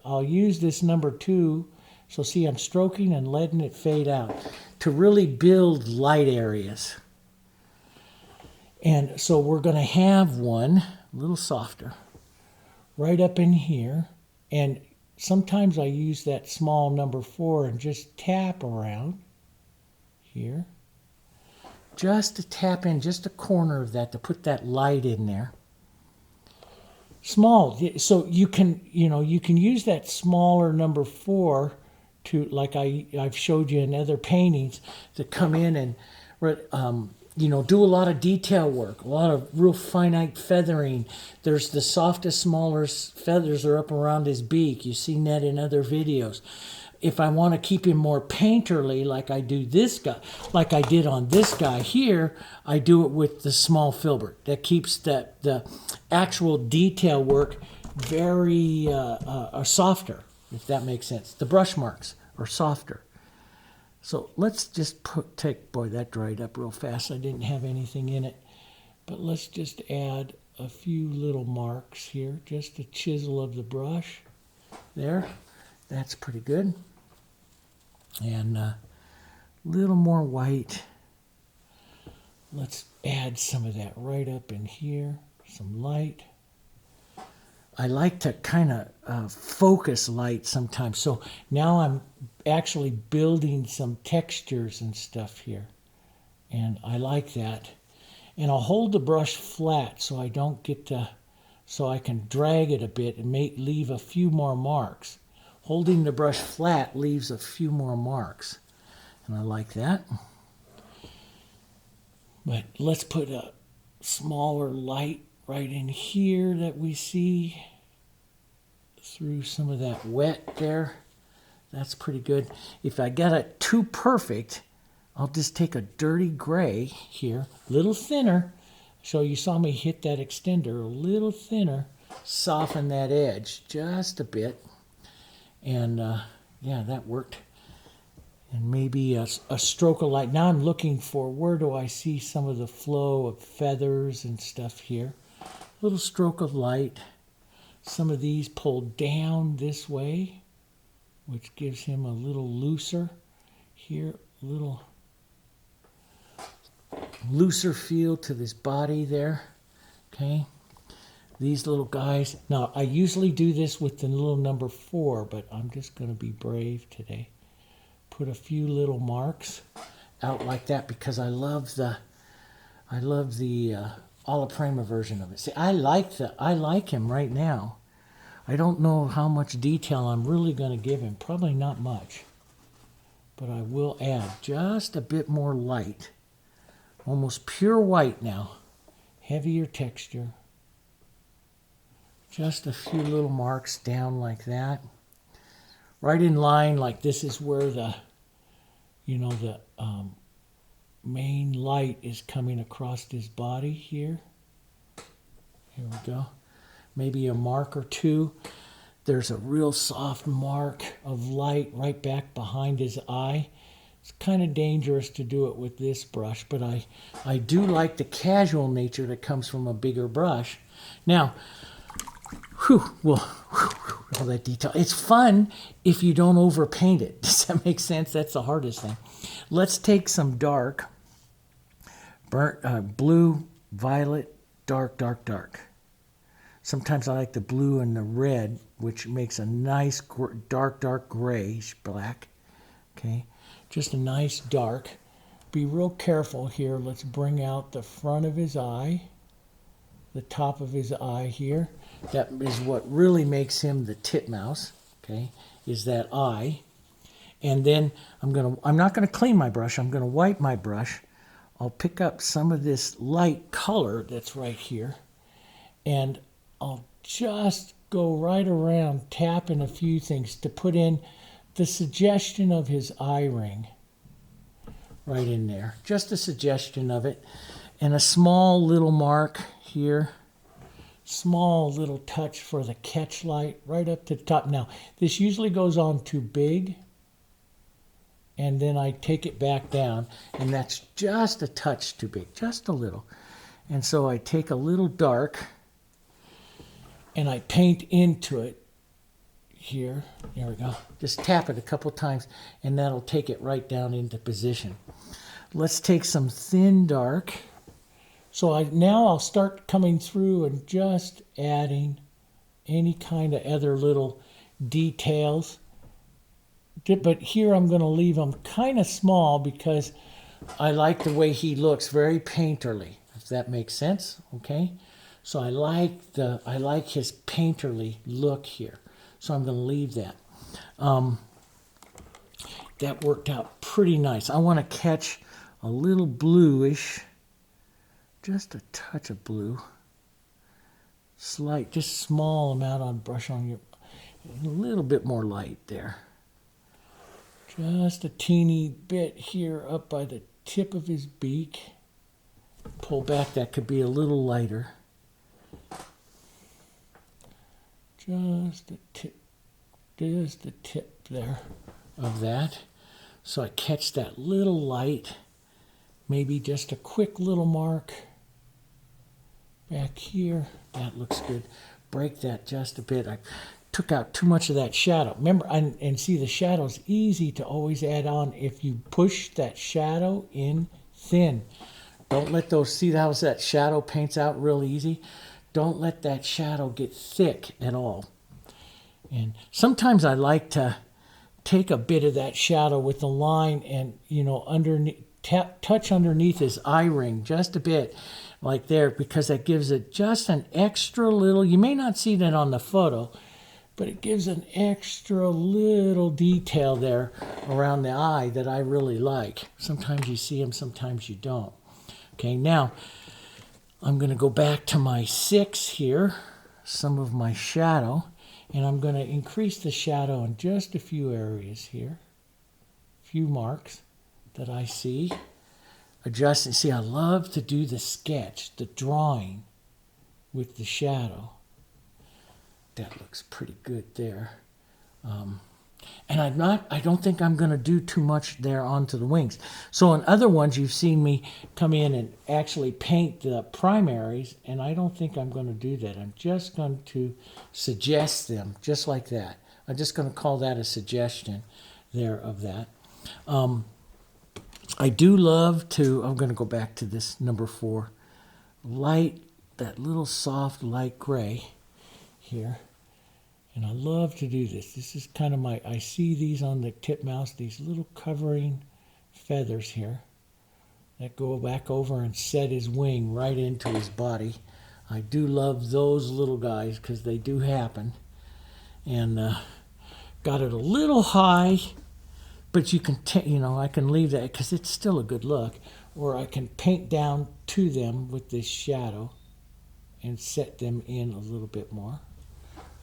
I'll use this number 2, so see I'm stroking and letting it fade out to really build light areas. And so we're going to have one, a little softer, right up in here. And sometimes I use that small number 4 and just tap around here. Just to tap in just a corner of that to put that light in there. Small, so you can use that smaller number 4 to, like I've showed you in other paintings, to come in and do a lot of detail work, a lot of real finite feathering. There's the softest, smallest feathers are up around his beak. You've seen that in other videos. if I want to keep him more painterly, like I do this guy, like I did on this guy here, I do it with the small filbert. That keeps the actual detail work very softer, if that makes sense. The brush marks are softer. So let's just boy, that dried up real fast. I didn't have anything in it. But let's just add a few little marks here, just a chisel of the brush. There, that's pretty good. And a little more white. Let's add some of that right up in here, some light. I like to kind of focus light sometimes. So now I'm actually building some textures and stuff here. And I like that. And I'll hold the brush flat so I don't get to, so I can drag it a bit and leave a few more marks. Holding the brush flat leaves a few more marks. And I like that. But let's put a smaller light right in here that we see through some of that wet there. That's pretty good. If I get it too perfect, I'll just take a dirty gray here, a little thinner. So you saw me hit that extender a little thinner, soften that edge just a bit. And yeah, that worked. And maybe a stroke of light. Now I'm looking for, where do I see some of the flow of feathers and stuff here? Little stroke of light. Some of these pulled down this way, which gives him a little looser here, a little looser feel to this body there. Okay, these little guys. Now I usually do this with the little number 4, but I'm just going to be brave today. Put a few little marks out like that because I love the alla prima version of it. See, I like him right now. I don't know how much detail I'm really going to give him. Probably not much. But I will add just a bit more light. Almost pure white now. Heavier texture. Just a few little marks down like that. Right in line, like this is where the, the main light is coming across his body here. Here we go. Maybe a mark or two. There's a real soft mark of light right back behind his eye. It's kind of dangerous to do it with this brush, but I do like the casual nature that comes from a bigger brush. Now, all that detail. It's fun if you don't overpaint it. Does that make sense? That's the hardest thing. Let's take some dark, burnt blue, violet, dark, dark, dark. Sometimes I like the blue and the red, which makes a nice dark, dark grayish black. Okay, just a nice dark. Be real careful here. Let's bring out the front of his eye, the top of his eye here. That is what really makes him the Titmouse, okay, is that eye. And then I'm not gonna clean my brush, I'm gonna wipe my brush. I'll pick up some of this light color that's right here, and I'll just go right around tapping a few things to put in the suggestion of his eye ring right in there. Just a suggestion of it. And a small little mark here. Small little touch for the catch light right up to the top. Now, this usually goes on too big, and then I take it back down, and that's just a touch too big, just a little. And so I take a little dark, and I paint into it here. There we go. Just tap it a couple times, and that'll take it right down into position. Let's take some thin dark. So now I'll start coming through and just adding any kind of other little details. But here I'm going to leave them kind of small because I like the way he looks, very painterly, if that makes sense. Okay, so I like his painterly look here. So I'm going to leave that. That worked out pretty nice. I want to catch a little bluish. Just a touch of blue, slight, just small amount on brush on your, a little bit more light there. Just a teeny bit here up by the tip of his beak. Pull back, that could be a little lighter. Just the tip there of that. So I catch that little light, maybe just a quick little mark back here. That looks good. Break that just a bit. I took out too much of that shadow. Remember, and see, the shadow's easy to always add on if you push that shadow in thin. Don't let those, see how that shadow paints out real easy? Don't let that shadow get thick at all. And sometimes I like to take a bit of that shadow with the line and, you know, underneath, touch underneath his eye ring just a bit, like there, because that gives it just an extra little, you may not see that on the photo, but it gives an extra little detail there around the eye that I really like. Sometimes you see them, sometimes you don't. Okay, now I'm going to go back to my 6 here, some of my shadow, and I'm going to increase the shadow in just a few areas here, a few marks that I see. Adjust and see, I love to do the sketch, the drawing with the shadow. That looks pretty good there. And I don't think I'm going to do too much there onto the wings. So in other ones, you've seen me come in and actually paint the primaries, and I don't think I'm going to do that. I'm just going to suggest them, just like that. I'm just going to call that a suggestion there of that. I do love to, I'm going to go back to this number 4, light, that little soft light gray here. And I love to do this. This is kind of my, I see these on the Titmouse, these little covering feathers here that go back over and set his wing right into his body. I do love those little guys because they do happen. And got it a little high, but you can, you know, I can leave that because it's still a good look. Or I can paint down to them with this shadow and set them in a little bit more.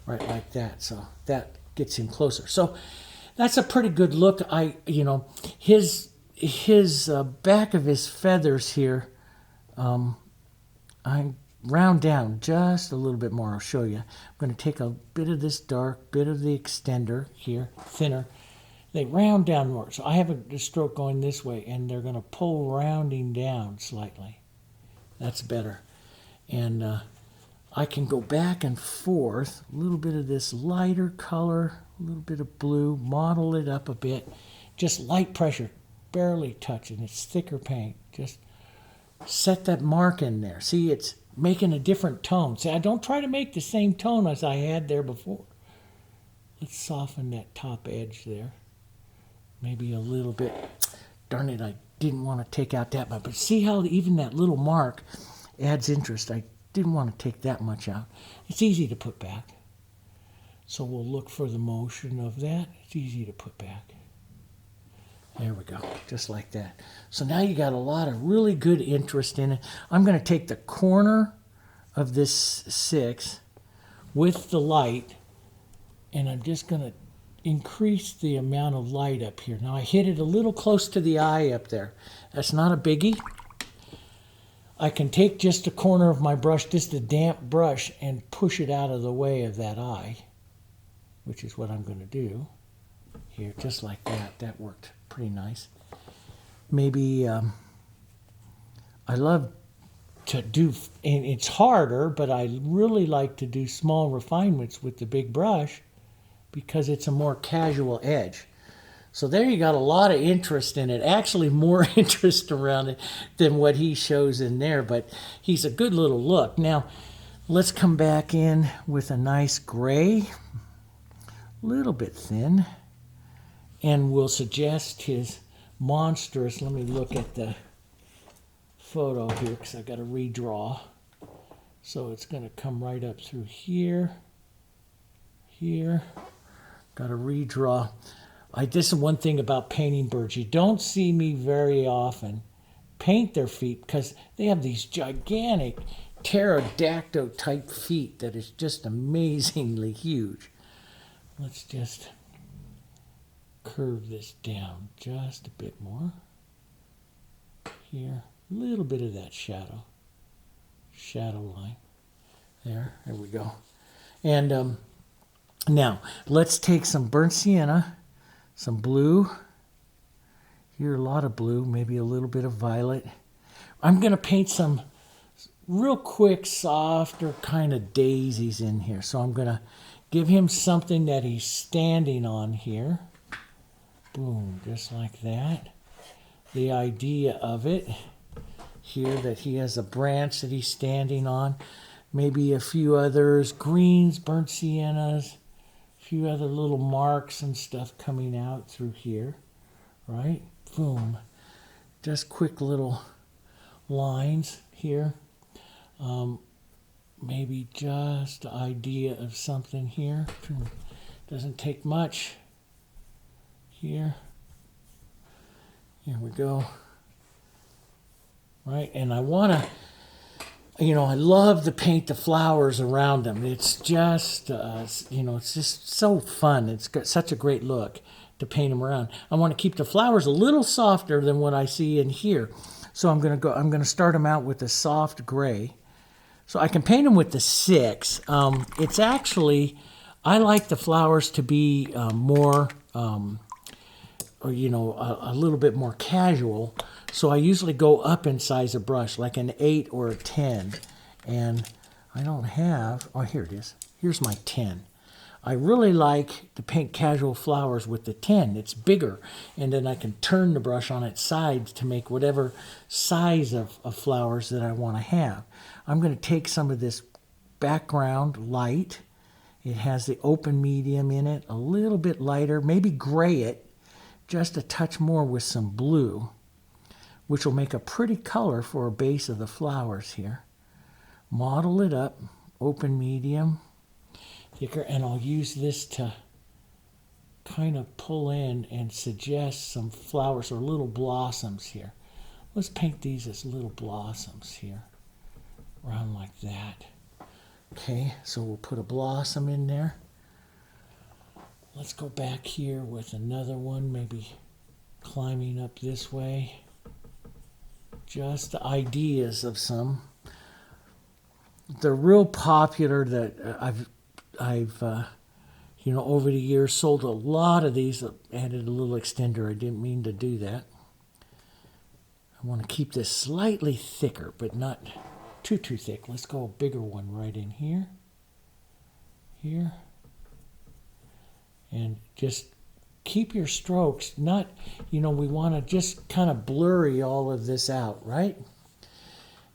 Right like that, so that gets him closer. So that's a pretty good look. You know, his back of his feathers here, I round down just a little bit more. I'll show you. I'm going to take a bit of this dark, bit of the extender here, thinner. They round down more. So I have a stroke going this way, and they're going to pull rounding down slightly. That's better. And I can go back and forth, a little bit of this lighter color, a little bit of blue, model it up a bit, just light pressure, barely touching, it's thicker paint. Just set that mark in there. See, it's making a different tone. See, I don't try to make the same tone as I had there before. Let's soften that top edge there. Maybe a little bit. Darn it, I didn't want to take out that much. But see how even that little mark adds interest. I didn't want to take that much out. It's easy to put back. So we'll look for the motion of that. It's easy to put back. There we go, just like that. So now you got a lot of really good interest in it. I'm going to take the corner of this 6 with the light, and I'm just going to increase the amount of light up here. Now I hit it a little close to the eye up there. That's not a biggie. I can take just a corner of my brush, just a damp brush, and push it out of the way of that eye, which is what I'm going to do here, just like that. That worked pretty nice. Maybe I love to do, and it's harder, but I really like to do small refinements with the big brush because it's a more casual edge. So there you got a lot of interest in it, actually more interest around it than what he shows in there, but he's a good little look. Now, let's come back in with a nice gray, a little bit thin, and we'll suggest his monstrous, let me look at the photo here because I got to redraw. So it's going to come right up through here, got to redraw. This is one thing about painting birds. You don't see me very often paint their feet because they have these gigantic pterodactyl type feet that is just amazingly huge. Let's just curve this down just a bit more. Here, a little bit of that shadow line. There we go. And now, let's take some burnt sienna, some blue. Here, a lot of blue, maybe a little bit of violet. I'm going to paint some real quick, softer kind of daisies in here. So I'm going to give him something that he's standing on here. Boom, just like that. The idea of it here, that he has a branch that he's standing on. Maybe a few others, greens, burnt siennas, a few other little marks and stuff coming out through here, right? Boom. Just quick little lines here. Maybe just the idea of something here. Doesn't take much. Here we go. Right, and I want to, I love to paint the flowers around them. It's just, it's just so fun. It's got such a great look to paint them around. I want to keep the flowers a little softer than what I see in here. So I'm going to start them out with a soft gray. So I can paint them with the 6. It's actually, I like the flowers to be more, a little bit more casual. So I usually go up in size of brush, like an 8 or a 10. And I don't have, oh, here it is. Here's my 10. I really like to paint casual flowers with the 10. It's bigger, and then I can turn the brush on its sides to make whatever size of flowers that I want to have. I'm going to take some of this background light. It has the open medium in it, a little bit lighter, maybe gray it, just a touch more with some blue, which will make a pretty color for a base of the flowers here. Model it up, open medium, thicker, and I'll use this to kind of pull in and suggest some flowers or little blossoms here. Let's paint these as little blossoms here, around like that. Okay, so we'll put a blossom in there. Let's go back here with another one, maybe climbing up this way. Just the ideas of some. They're real popular that I've over the years sold a lot of these. Added a little extender. I didn't mean to do that. I want to keep this slightly thicker, but not too thick. Let's go a bigger one right in here. Here. And just keep your strokes, not, we want to just kind of blurry all of this out, right?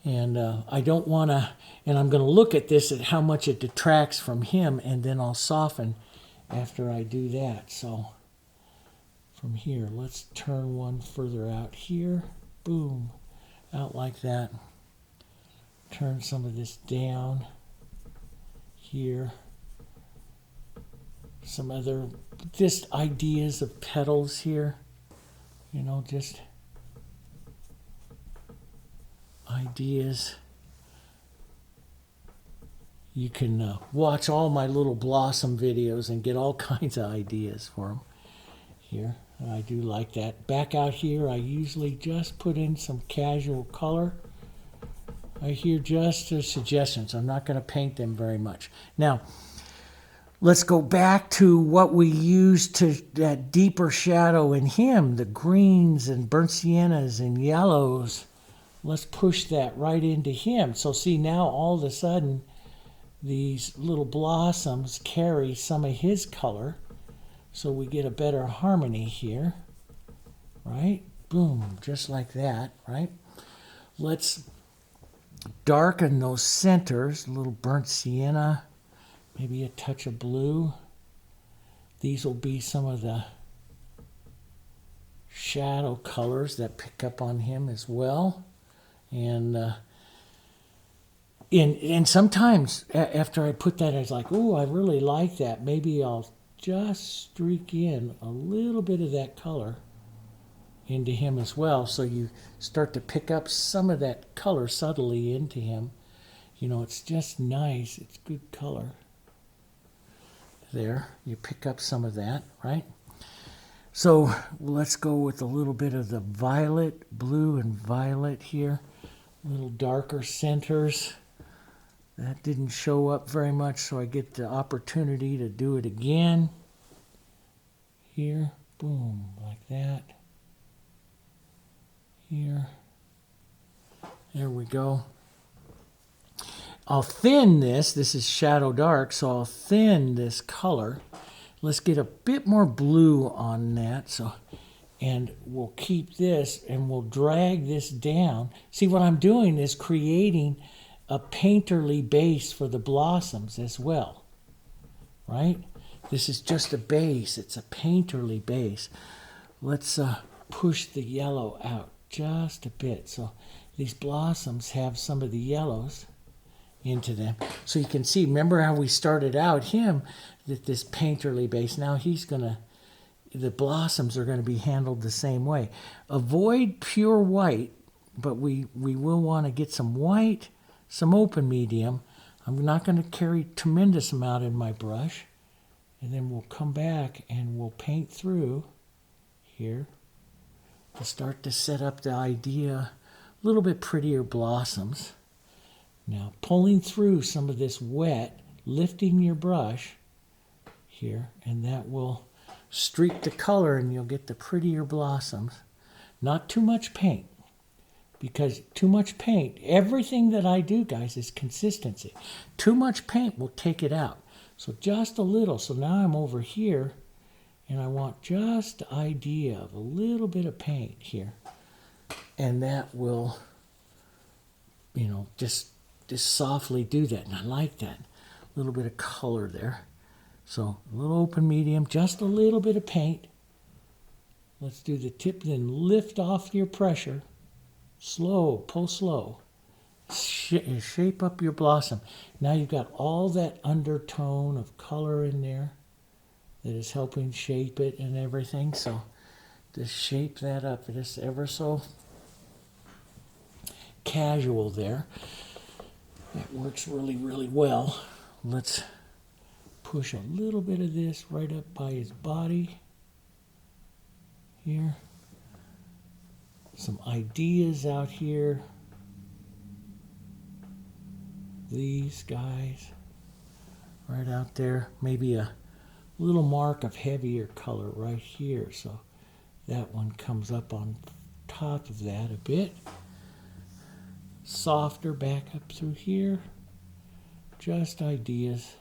And I don't want to, and I'm going to look at this at how much it detracts from him, and then I'll soften after I do that. So from here, let's turn one further out here. Boom, out like that. Turn some of this down here. Some other just ideas of petals here, just ideas. You can watch all my little blossom videos and get all kinds of ideas for them here. I do like that. Back out here, I usually just put in some casual color. I hear just suggestions. I'm not going to paint them very much. Now, let's go back to what we used to that deeper shadow in him, the greens and burnt siennas and yellows. Let's push that right into him. So see, now all of a sudden, these little blossoms carry some of his color. So we get a better harmony here, right? Boom, just like that, right? Let's darken those centers, a little burnt sienna, maybe a touch of blue. These will be some of the shadow colors that pick up on him as well. And sometimes after I put that, I was like, oh, I really like that. Maybe I'll just streak in a little bit of that color into him as well. So you start to pick up some of that color subtly into him. It's just nice. It's good color. There, you pick up some of that, right? So let's go with a little bit of the violet, blue and violet here. A little darker centers. That didn't show up very much, so I get the opportunity to do it again. Here, boom, like that. Here. There we go. I'll thin this. This is shadow dark, so I'll thin this color. Let's get a bit more blue on that. So, and we'll keep this and we'll drag this down. See, what I'm doing is creating a painterly base for the blossoms as well, right? This is just a base. It's a painterly base. Let's push the yellow out just a bit. So these blossoms have some of the yellows into them. So you can see, remember how we started out him, that this painterly base. Now he's going to, the blossoms are going to be handled the same way. Avoid pure white, but we will want to get some white, some open medium. I'm not going to carry tremendous amount in my brush. And then we'll come back and we'll paint through here to start to set up the idea, a little bit prettier blossoms. Now pulling through some of this wet, lifting your brush here, and that will streak the color and you'll get the prettier blossoms. Not too much paint, because too much paint, everything that I do, guys, is consistency. Too much paint will take it out. So just a little. So now I'm over here and I want just the idea of a little bit of paint here. And that will, you know, just softly do that. And I like that. A little bit of color there. So a little open medium, just a little bit of paint. Let's do the tip, then lift off your pressure. Slow, pull slow. Shape up your blossom. Now you've got all that undertone of color in there that is helping shape it and everything. So just shape that up. It is ever so casual there. That works really, really well. Let's push a little bit of this right up by his body here. Some ideas out here. These guys right out there. Maybe a little mark of heavier color right here. So that one comes up on top of that a bit. Softer back up through here. Just ideas.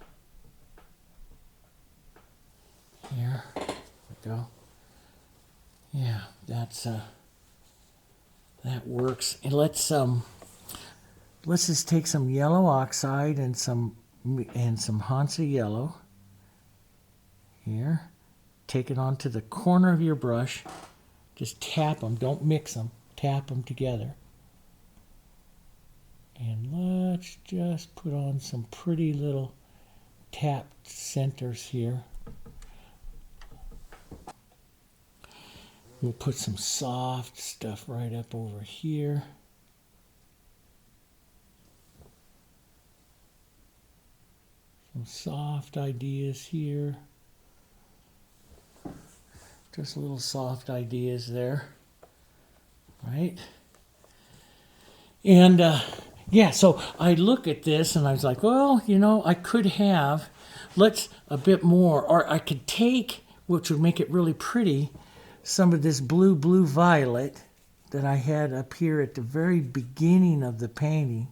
Here we go. Yeah, that's that works. And let's just take some yellow oxide and some Hansa Yellow here. Take it onto the corner of your brush. Just tap them. Don't mix them. Tap them together. And let's just put on some pretty little tapped centers here. We'll put some soft stuff right up over here. Some soft ideas here. Just little soft ideas there. Right? And yeah, so I look at this and I was like, well, you know, I could have, a bit more, or I could take, which would make it really pretty, some of this blue violet that I had up here at the very beginning of the painting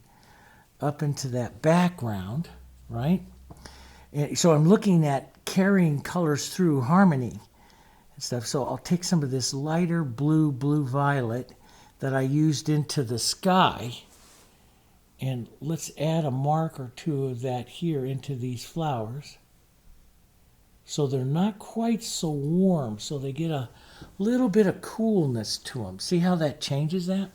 up into that background, right? And so I'm looking at carrying colors through harmony and stuff. So I'll take some of this lighter blue violet that I used into the sky, and let's add a mark or two of that here into these flowers. So they're not quite so warm, so they get a little bit of coolness to them. See how that changes that?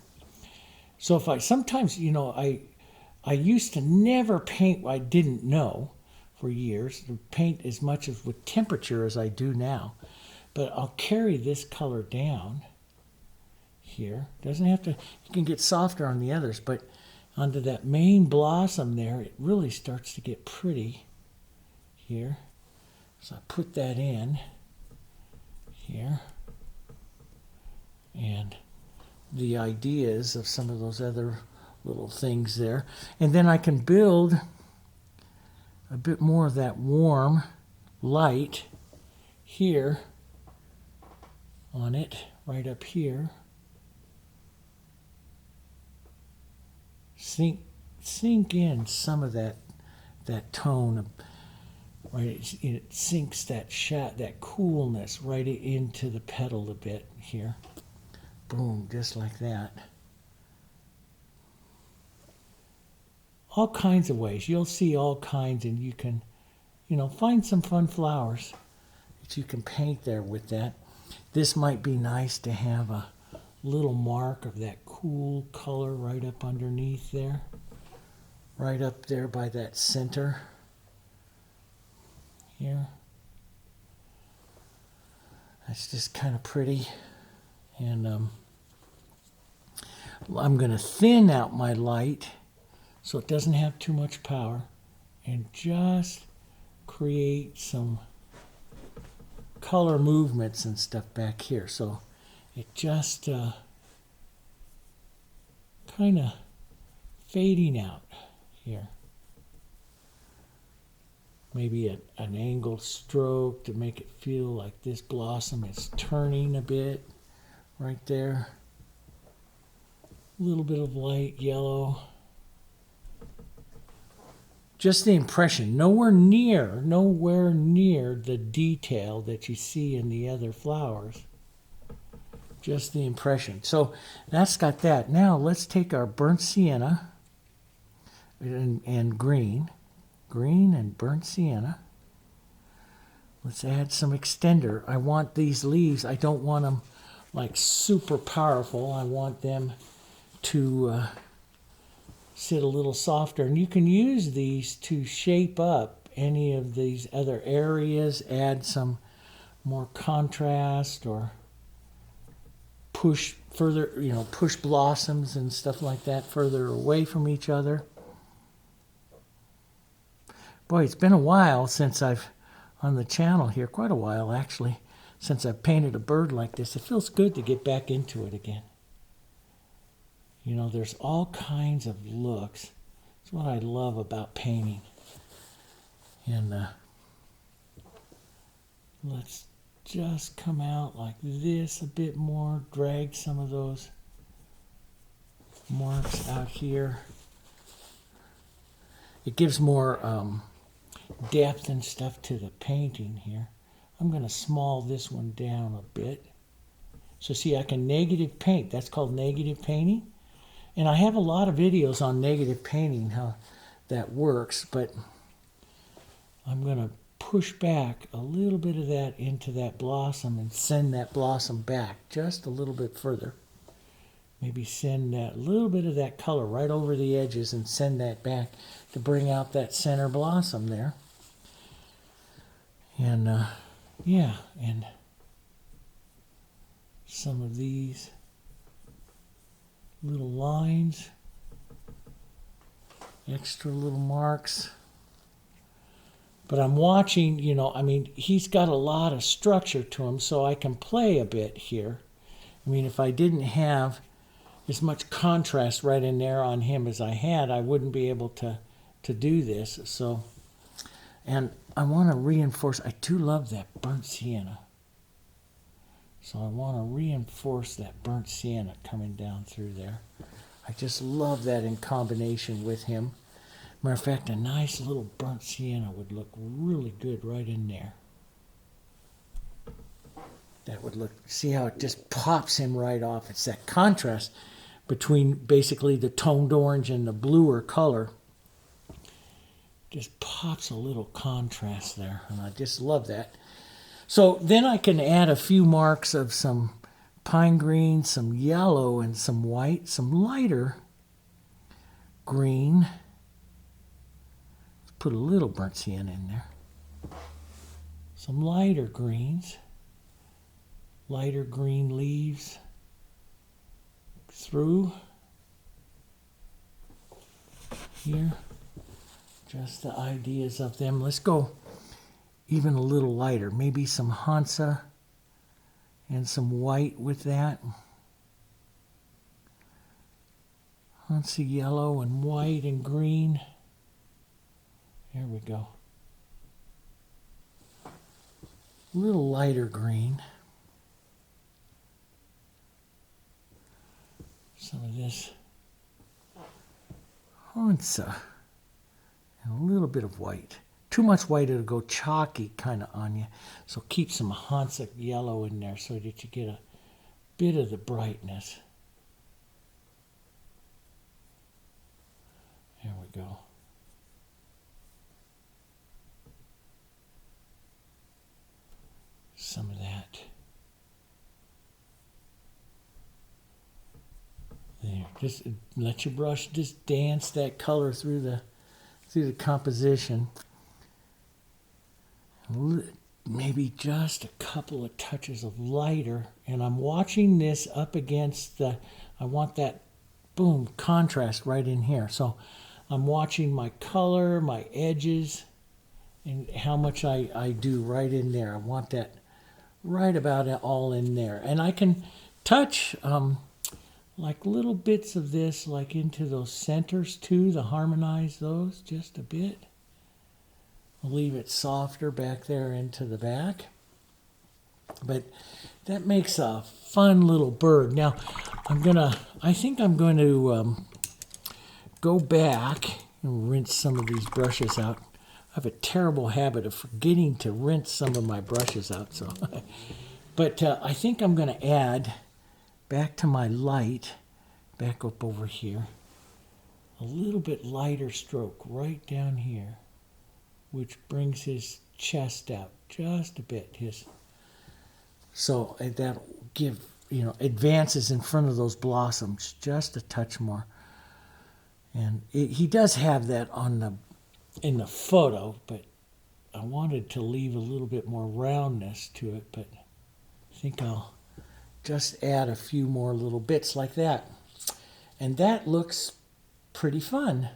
So if sometimes, you know, I used to never paint what I didn't know for years, to paint as much as with temperature as I do now. But I'll carry this color down here. Doesn't have to, you can get softer on the others, but onto that main blossom there, it really starts to get pretty here. So I put that in here. the ideas of some of those other little things there. And then I can build a bit more of that warm light here on it, right up here. Sink in some of that tone, right? It sinks that coolness right into the petal a bit here. Boom, just like that. All kinds of ways. You'll see all kinds, and you can, find some fun flowers that you can paint there with that. This might be nice to have a little mark of that cool color right up underneath there. Right up there by that center here. That's just kind of pretty. And I'm going to thin out my light so it doesn't have too much power, and just create some color movements and stuff back here. So it just kind of fading out here. Maybe an angled stroke to make it feel like this blossom is turning a bit right there. A little bit of light yellow. Just the impression, nowhere near the detail that you see in the other flowers. Just the impression. So that's got that. Now let's take our burnt sienna and green and burnt sienna. Let's add some extender. I want these leaves, I don't want them like super powerful. I want them to sit a little softer. And you can use these to shape up any of these other areas, add some more contrast, or push further, push blossoms and stuff like that further away from each other. Boy, it's been a while since I've, on the channel here, quite a while actually, since I've painted a bird like this. It feels good to get back into it again. There's all kinds of looks. That's what I love about painting. And let's just come out like this a bit more, drag some of those marks out here. It gives more depth and stuff to the painting here. I'm going to small this one down a bit. So see, I can negative paint. That's called negative painting. And I have a lot of videos on negative painting, how that works, but I'm going to push back a little bit of that into that blossom and send that blossom back just a little bit further. Maybe send that little bit of that color right over the edges and send that back to bring out that center blossom there. And yeah, and some of these little lines, extra little marks. But I'm watching, he's got a lot of structure to him, so I can play a bit here. If I didn't have as much contrast right in there on him as I had, I wouldn't be able to do this. So, and I want to reinforce, I do love that burnt sienna. So I want to reinforce that burnt sienna coming down through there. I just love that in combination with him. Matter of fact, a nice little burnt sienna would look really good right in there. That would look, see how it just pops him right off. It's that contrast between basically the toned orange and the bluer color. Just pops a little contrast there, and I just love that. So then I can add a few marks of some pine green, some yellow, and some white, some lighter green. Let's put a little burnt sienna in there. Some lighter greens, lighter green leaves through here. Just the ideas of them. Let's go even a little lighter, maybe some Hansa and some white with that. Hansa Yellow and white and green. There we go. A little lighter green. Some of this Hansa and a little bit of white. Too much white, it'll go chalky kind of on you. So keep some Hansa Yellow in there so that you get a bit of the brightness. There we go. Some of that. There. Just let your brush just dance that color through the composition. Maybe just a couple of touches of lighter, and I'm watching this up against the, I want that boom contrast right in here. So I'm watching my color, my edges, and how much I do right in there. I want that right about all in there. And I can touch like little bits of this like into those centers too, to harmonize those just a bit. Leave it softer back there into the back. But that makes a fun little bird. Now, I think I'm going to go back and rinse some of these brushes out. I have a terrible habit of forgetting to rinse some of my brushes out. So, but I think I'm going to add back to my light, back up over here, a little bit lighter stroke right down here, which brings his chest out just a bit. So that'll give, advances in front of those blossoms just a touch more. And he does have that in the photo, but I wanted to leave a little bit more roundness to it, but I think I'll just add a few more little bits like that. And that looks pretty fun.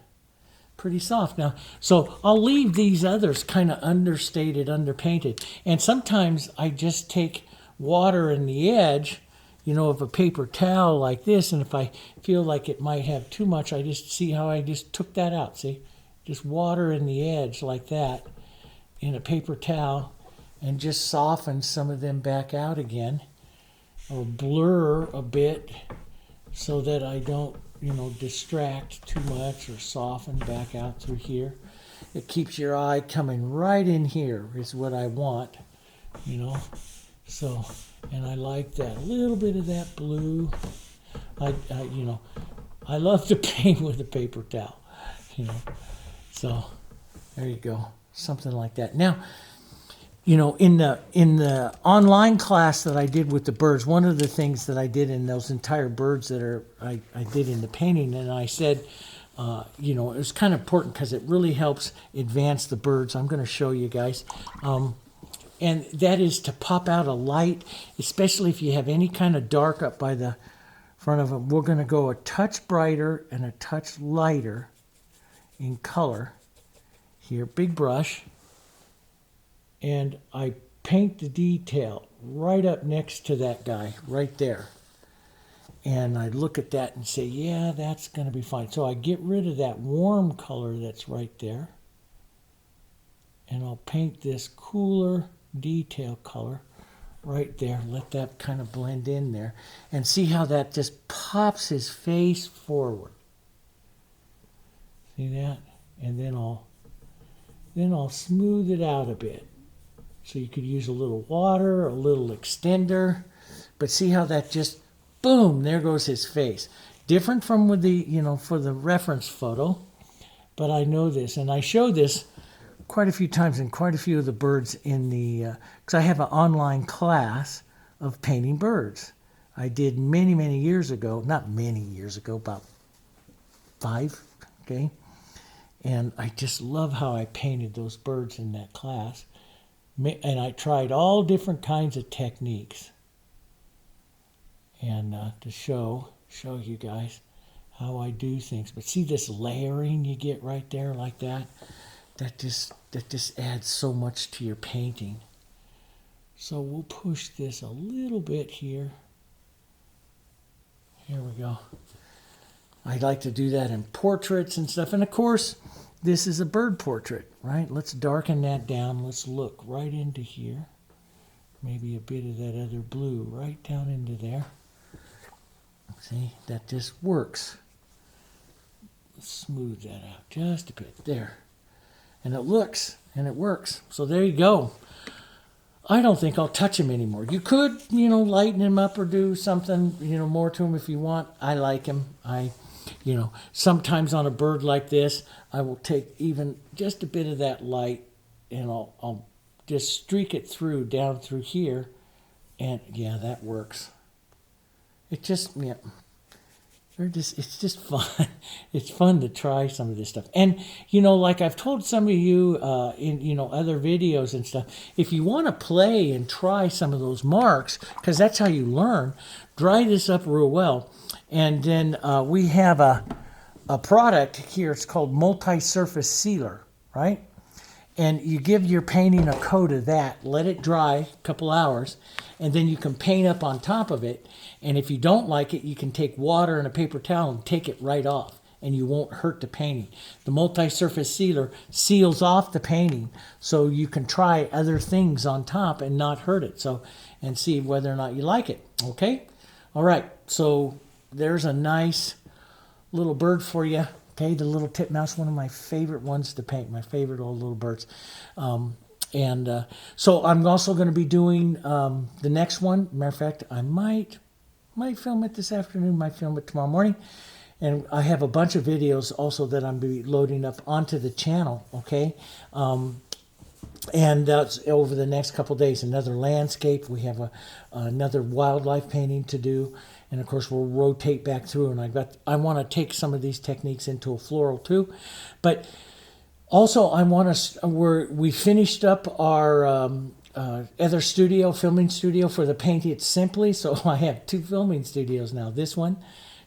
Pretty soft now. So I'll leave these others kind of understated, underpainted. And sometimes I just take water in the edge, of a paper towel like this. And if I feel like it might have too much, I just see how I just took that out. See? Just water in the edge like that in a paper towel and just soften some of them back out again. Or blur a bit so that I don't distract too much, or soften back out through here. It keeps your eye coming right in here is what I want, So, and I like that. A little bit of that blue. I love to paint with a paper towel, So, there you go. Something like that. Now, in the online class that I did with the birds, one of the things that I did in those entire birds that I did in the painting, and I said, it was kind of important because it really helps advance the birds. I'm going to show you guys. And that is to pop out a light, especially if you have any kind of dark up by the front of them. We're going to go a touch brighter and a touch lighter in color. Here, big brush. And I paint the detail right up next to that guy, right there. And I look at that and say, yeah, that's going to be fine. So I get rid of that warm color that's right there. And I'll paint this cooler detail color right there. Let that kind of blend in there. And see how that just pops his face forward. See that? And then I'll smooth it out a bit. So you could use a little water, a little extender, but see how that just, boom, there goes his face. Different from with the, for the reference photo, but I know this, and I show this quite a few times in quite a few of the birds in the, because I have an online class of painting birds. I did many, many years ago, not many years ago, about 5, okay? And I just love how I painted those birds in that class. And I tried all different kinds of techniques, and to show you guys how I do things. But see this layering you get right there like that? That just adds so much to your painting. So we'll push this a little bit here. Here we go. I like to do that in portraits and stuff. And of course, this is a bird portrait, right? Let's darken that down. Let's look right into here. Maybe a bit of that other blue right down into there. See, that just works. Let's smooth that out just a bit there. And it looks, and it works. So there you go. I don't think I'll touch him anymore. You could, lighten him up or do something, more to him if you want. I like him. Sometimes on a bird like this, I will take even just a bit of that light and I'll just streak it through, down through here. And yeah, that works. It just, it's just fun. It's fun to try some of this stuff. And, like I've told some of you in, other videos and stuff, if you want to play and try some of those marks, because that's how you learn, dry this up real well. And then we have a product here. It's called Multi-Surface Sealer, right? And you give your painting a coat of that, let it dry a couple hours, and then you can paint up on top of it. And if you don't like it, you can take water and a paper towel and take it right off, and you won't hurt the painting. The multi-surface sealer seals off the painting, so you can try other things on top and not hurt it. And see whether or not you like it. Okay? All right. So there's a nice little bird for you. Okay, the little titmouse, one of my favorite ones to paint, my favorite old little birds. So I'm also going to be doing the next one. Matter of fact, I might film it this afternoon, might film it tomorrow morning. And I have a bunch of videos also that I'm going to be loading up onto the channel, okay? And that's over the next couple of days. Another landscape. We have another wildlife painting to do. And of course, we'll rotate back through. And I want to take some of these techniques into a floral too. But also, we finished up our other filming studio for the Paint It Simply. So I have 2 filming studios now. This one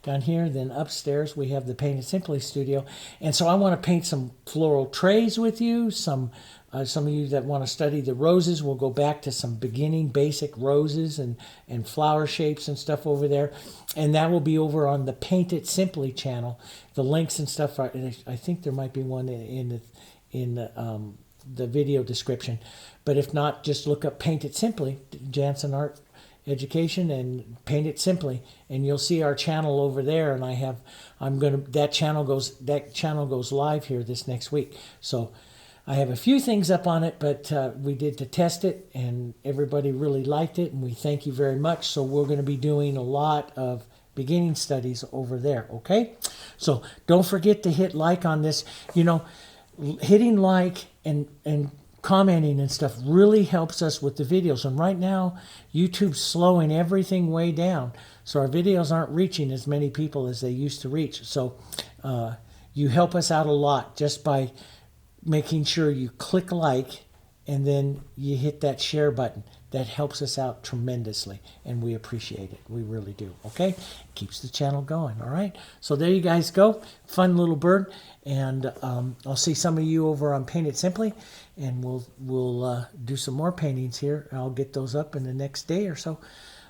down here, then upstairs we have the Paint It Simply studio. And so I want to paint some floral trays with you. Some of you that want to study the roses, will go back to some beginning basic roses and flower shapes and stuff over there. And that will be over on the Paint It Simply channel. The links and stuff, I think there might be one in the video description. But if not, just look up Paint It Simply, Jansen Art Education, and Paint It Simply, and you'll see our channel over there. And that channel goes live here this next week. So I have a few things up on it, but we did to test it, and everybody really liked it, and we thank you very much. So we're going to be doing a lot of beginning studies over there, okay? So don't forget to hit like on this. Hitting like and commenting and stuff really helps us with the videos. And right now, YouTube's slowing everything way down, so our videos aren't reaching as many people as they used to reach. So you help us out a lot just by making sure you click like and then you hit that share button. That helps us out tremendously, and we appreciate it. We really do, okay? Keeps the channel going, all right? So there you guys go. Fun little bird. And I'll see some of you over on Paint It Simply, and we'll do some more paintings here. I'll get those up in the next day or so.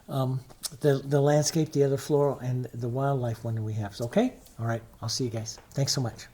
The landscape, the other floral, and the wildlife one that we have. So, okay? All right. I'll see you guys. Thanks so much.